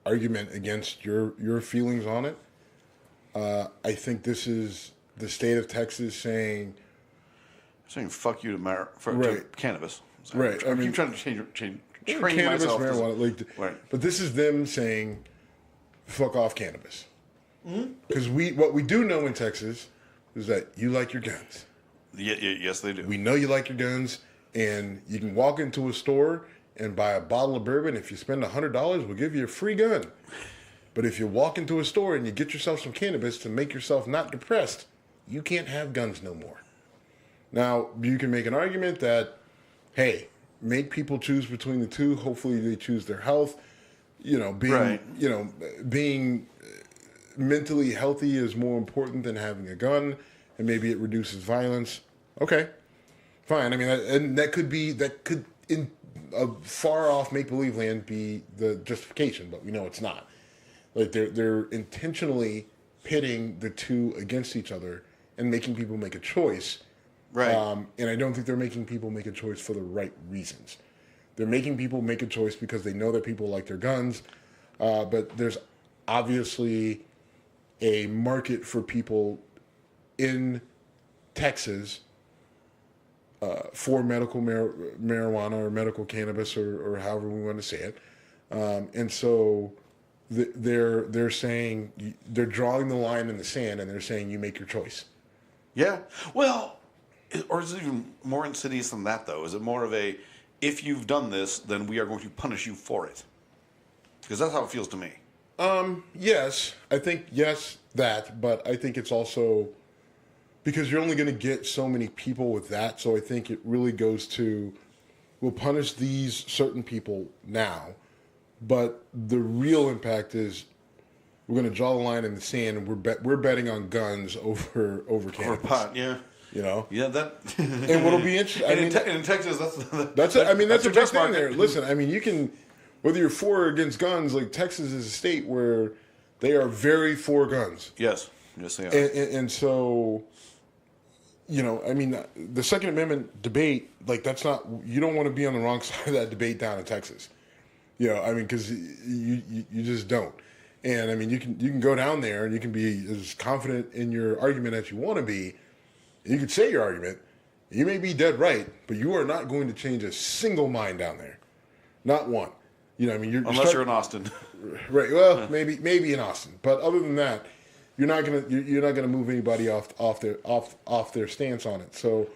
argument against your feelings on it. I think this is the state of Texas saying fuck you to cannabis. Right. I keep trying to train cannabis, myself. Marijuana, right. But this is them saying fuck off cannabis. Because what we do know in Texas is that you like your guns. Yes, they do. We know you like your guns. And you can walk into a store and buy a bottle of bourbon. If you spend $100, we'll give you a free gun. But if you walk into a store and you get yourself some cannabis to make yourself not depressed, you can't have guns no more. Now, you can make an argument that, hey, make people choose between the two. Hopefully they choose their health. Being mentally healthy is more important than having a gun, and maybe it reduces violence. Okay. Fine. I mean, and that could in a far off make believe land be the justification, but we know it's not. Like they're intentionally pitting the two against each other and making people make a choice. Right. And I don't think they're making people make a choice for the right reasons. They're making people make a choice because they know that people like their guns, but there's obviously a market for people in Texas. For medical marijuana or medical cannabis or however we want to say it, and so they're saying they're drawing the line in the sand and they're saying you make your choice. Yeah, well, or is it even more insidious than that though? Is it more of a if you've done this, then we are going to punish you for it? Because that's how it feels to me. Yes, I think that, but I think it's also. Because you're only going to get so many people with that. So I think it really goes to, we'll punish these certain people now. But the real impact is we're going to draw the line in the sand and we're betting on guns over cannabis. Or pot, yeah. Yeah, that. And what'll be interesting. In Texas, that's a big thing market. there. Listen, I mean, you can, whether you're for or against guns, like Texas is a state where they are very for guns. Yes, they are. And so... I mean, the Second Amendment debate, like that's not, you don't want to be on the wrong side of that debate down in Texas. I mean, because you just don't. And I mean, you can go down there and you can be as confident in your argument as you want to be. You can say your argument. You may be dead right, but you are not going to change a single mind down there. Not one. I mean, unless you're in Austin. Right. Well, maybe in Austin. But other than that, you're not gonna move anybody off their stance on it. So,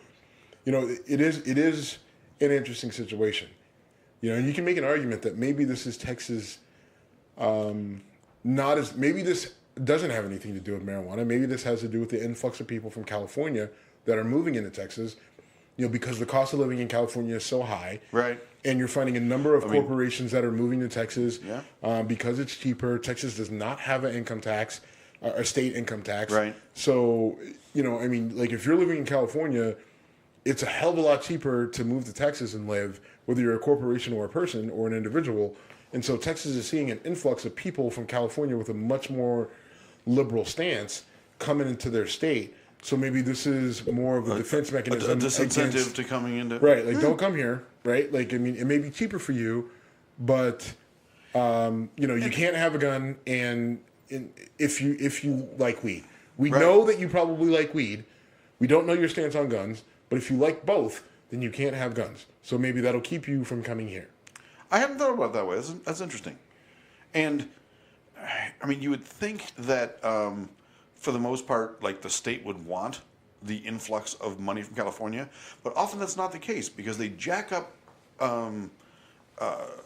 it is an interesting situation. And you can make an argument that maybe this is Texas, maybe this doesn't have anything to do with marijuana. Maybe this has to do with the influx of people from California that are moving into Texas. Because the cost of living in California is so high, right? And you're finding a number of corporations that are moving to Texas, because it's cheaper. Texas does not have an income tax. A state income tax. Right. So, I mean, like if you're living in California, it's a hell of a lot cheaper to move to Texas and live, whether you're a corporation or a person or an individual. And so Texas is seeing an influx of people from California with a much more liberal stance coming into their state. So maybe this is more of a defense mechanism. A disincentive to coming into. Right. Like, don't come here. Right. Like, I mean, it may be cheaper for you, but, you can't have a gun and if you like weed, We know that you probably like weed. We don't know your stance on guns, but if you like both, then you can't have guns. So maybe that'll keep you from coming here. I hadn't thought about it that way. That's interesting. And, I mean, you would think that, for the most part, like, the state would want the influx of money from California, but often that's not the case because they jack up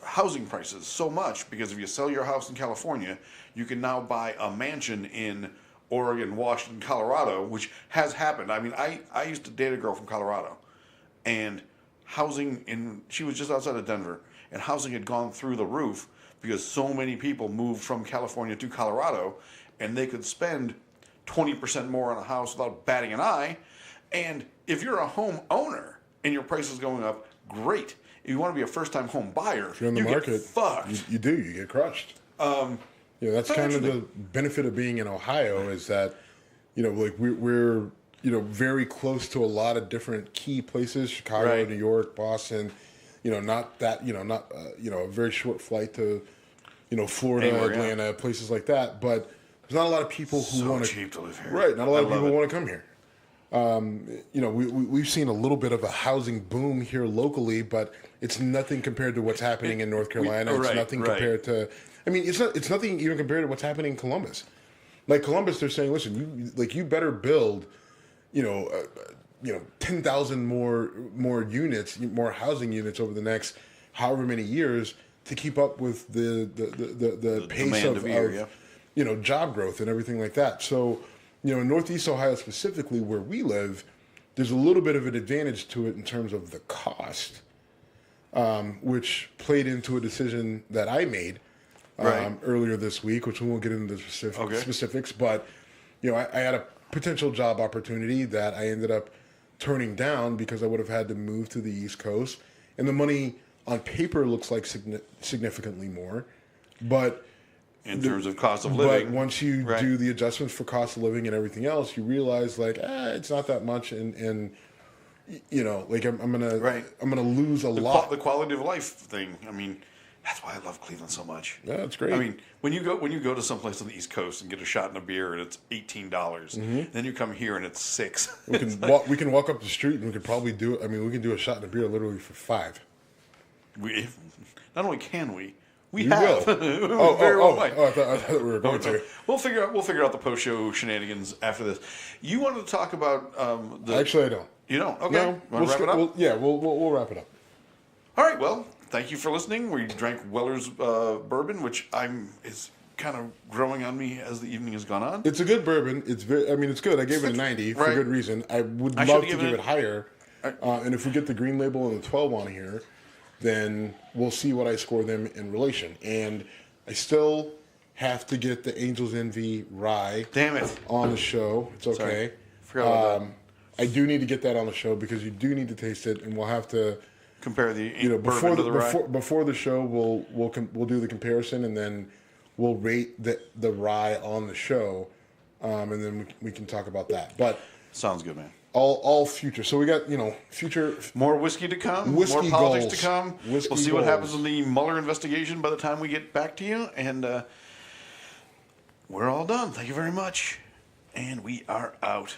housing prices so much, because if you sell your house in California, you can now buy a mansion in Oregon, Washington, Colorado, which has happened. I mean, I used to date a girl from Colorado, and she was just outside of Denver, and housing had gone through the roof because so many people moved from California to Colorado, and they could spend 20% more on a house without batting an eye. And if you're a home owner and your price is going up, great. If you want to be a first-time home buyer, if you're in the market, get fucked. You get crushed. That's kind of the benefit of being in Ohio, is that, like we're very close to a lot of different key places: Chicago, New York, Boston. Not that a very short flight to Florida, Anywhere, Atlanta, places like that. But there's not a lot of people who want cheap to live here. Right, not a lot of people want to come here. We've seen a little bit of a housing boom here locally, but it's nothing compared to what's happening in North Carolina. It's nothing compared to. I mean, it's nothing even compared to what's happening in Columbus. Like Columbus, they're saying, listen, you better build, 10,000 more units, more housing units over the next however many years to keep up with the pace of job growth and everything like that. So, in Northeast Ohio specifically, where we live, there's a little bit of an advantage to it in terms of the cost, which played into a decision that I made earlier this week, which we won't get into the specifics. But, I had a potential job opportunity that I ended up turning down because I would have had to move to the East Coast. And the money on paper looks like significantly more. But in terms of cost of living. But once you do the adjustments for cost of living and everything else, you realize it's not that much, and I'm gonna lose a lot. The quality of life thing. I mean, that's why I love Cleveland so much. Yeah, it's great. I mean, when you go to someplace on the East Coast and get a shot and a beer and it's $18, then you come here and it's $6. We can walk up the street and we could probably do it. I mean, we can do a shot and a beer literally for $5. Not only can we. We you have. will. I thought we were going to. We'll figure out the post-show shenanigans after this. You wanted to talk about Actually, I don't. You don't? Okay. No, Want to wrap it up? We'll wrap it up. All right. Well, thank you for listening. We drank Weller's bourbon, which is kind of growing on me as the evening has gone on. It's a good bourbon. It's good. I gave it a 90 for good reason. I would love to give it higher. And if we get the green label and the 12 on here, then we'll see what I score them in relation. And I still have to get the Angel's Envy Rye on the show. It's okay. Sorry. Forgot about that. I do need to get that on the show because you do need to taste it, and we'll have to compare the bourbon to the rye. Before the show, we'll do the comparison, and then we'll rate the rye on the show, and then we can talk about that. But sounds good, man. All future. So we got, future. More whiskey to come. Whiskey more politics goals. to come. We'll see what happens in the Mueller investigation by the time we get back to you. And we're all done. Thank you very much. And we are out.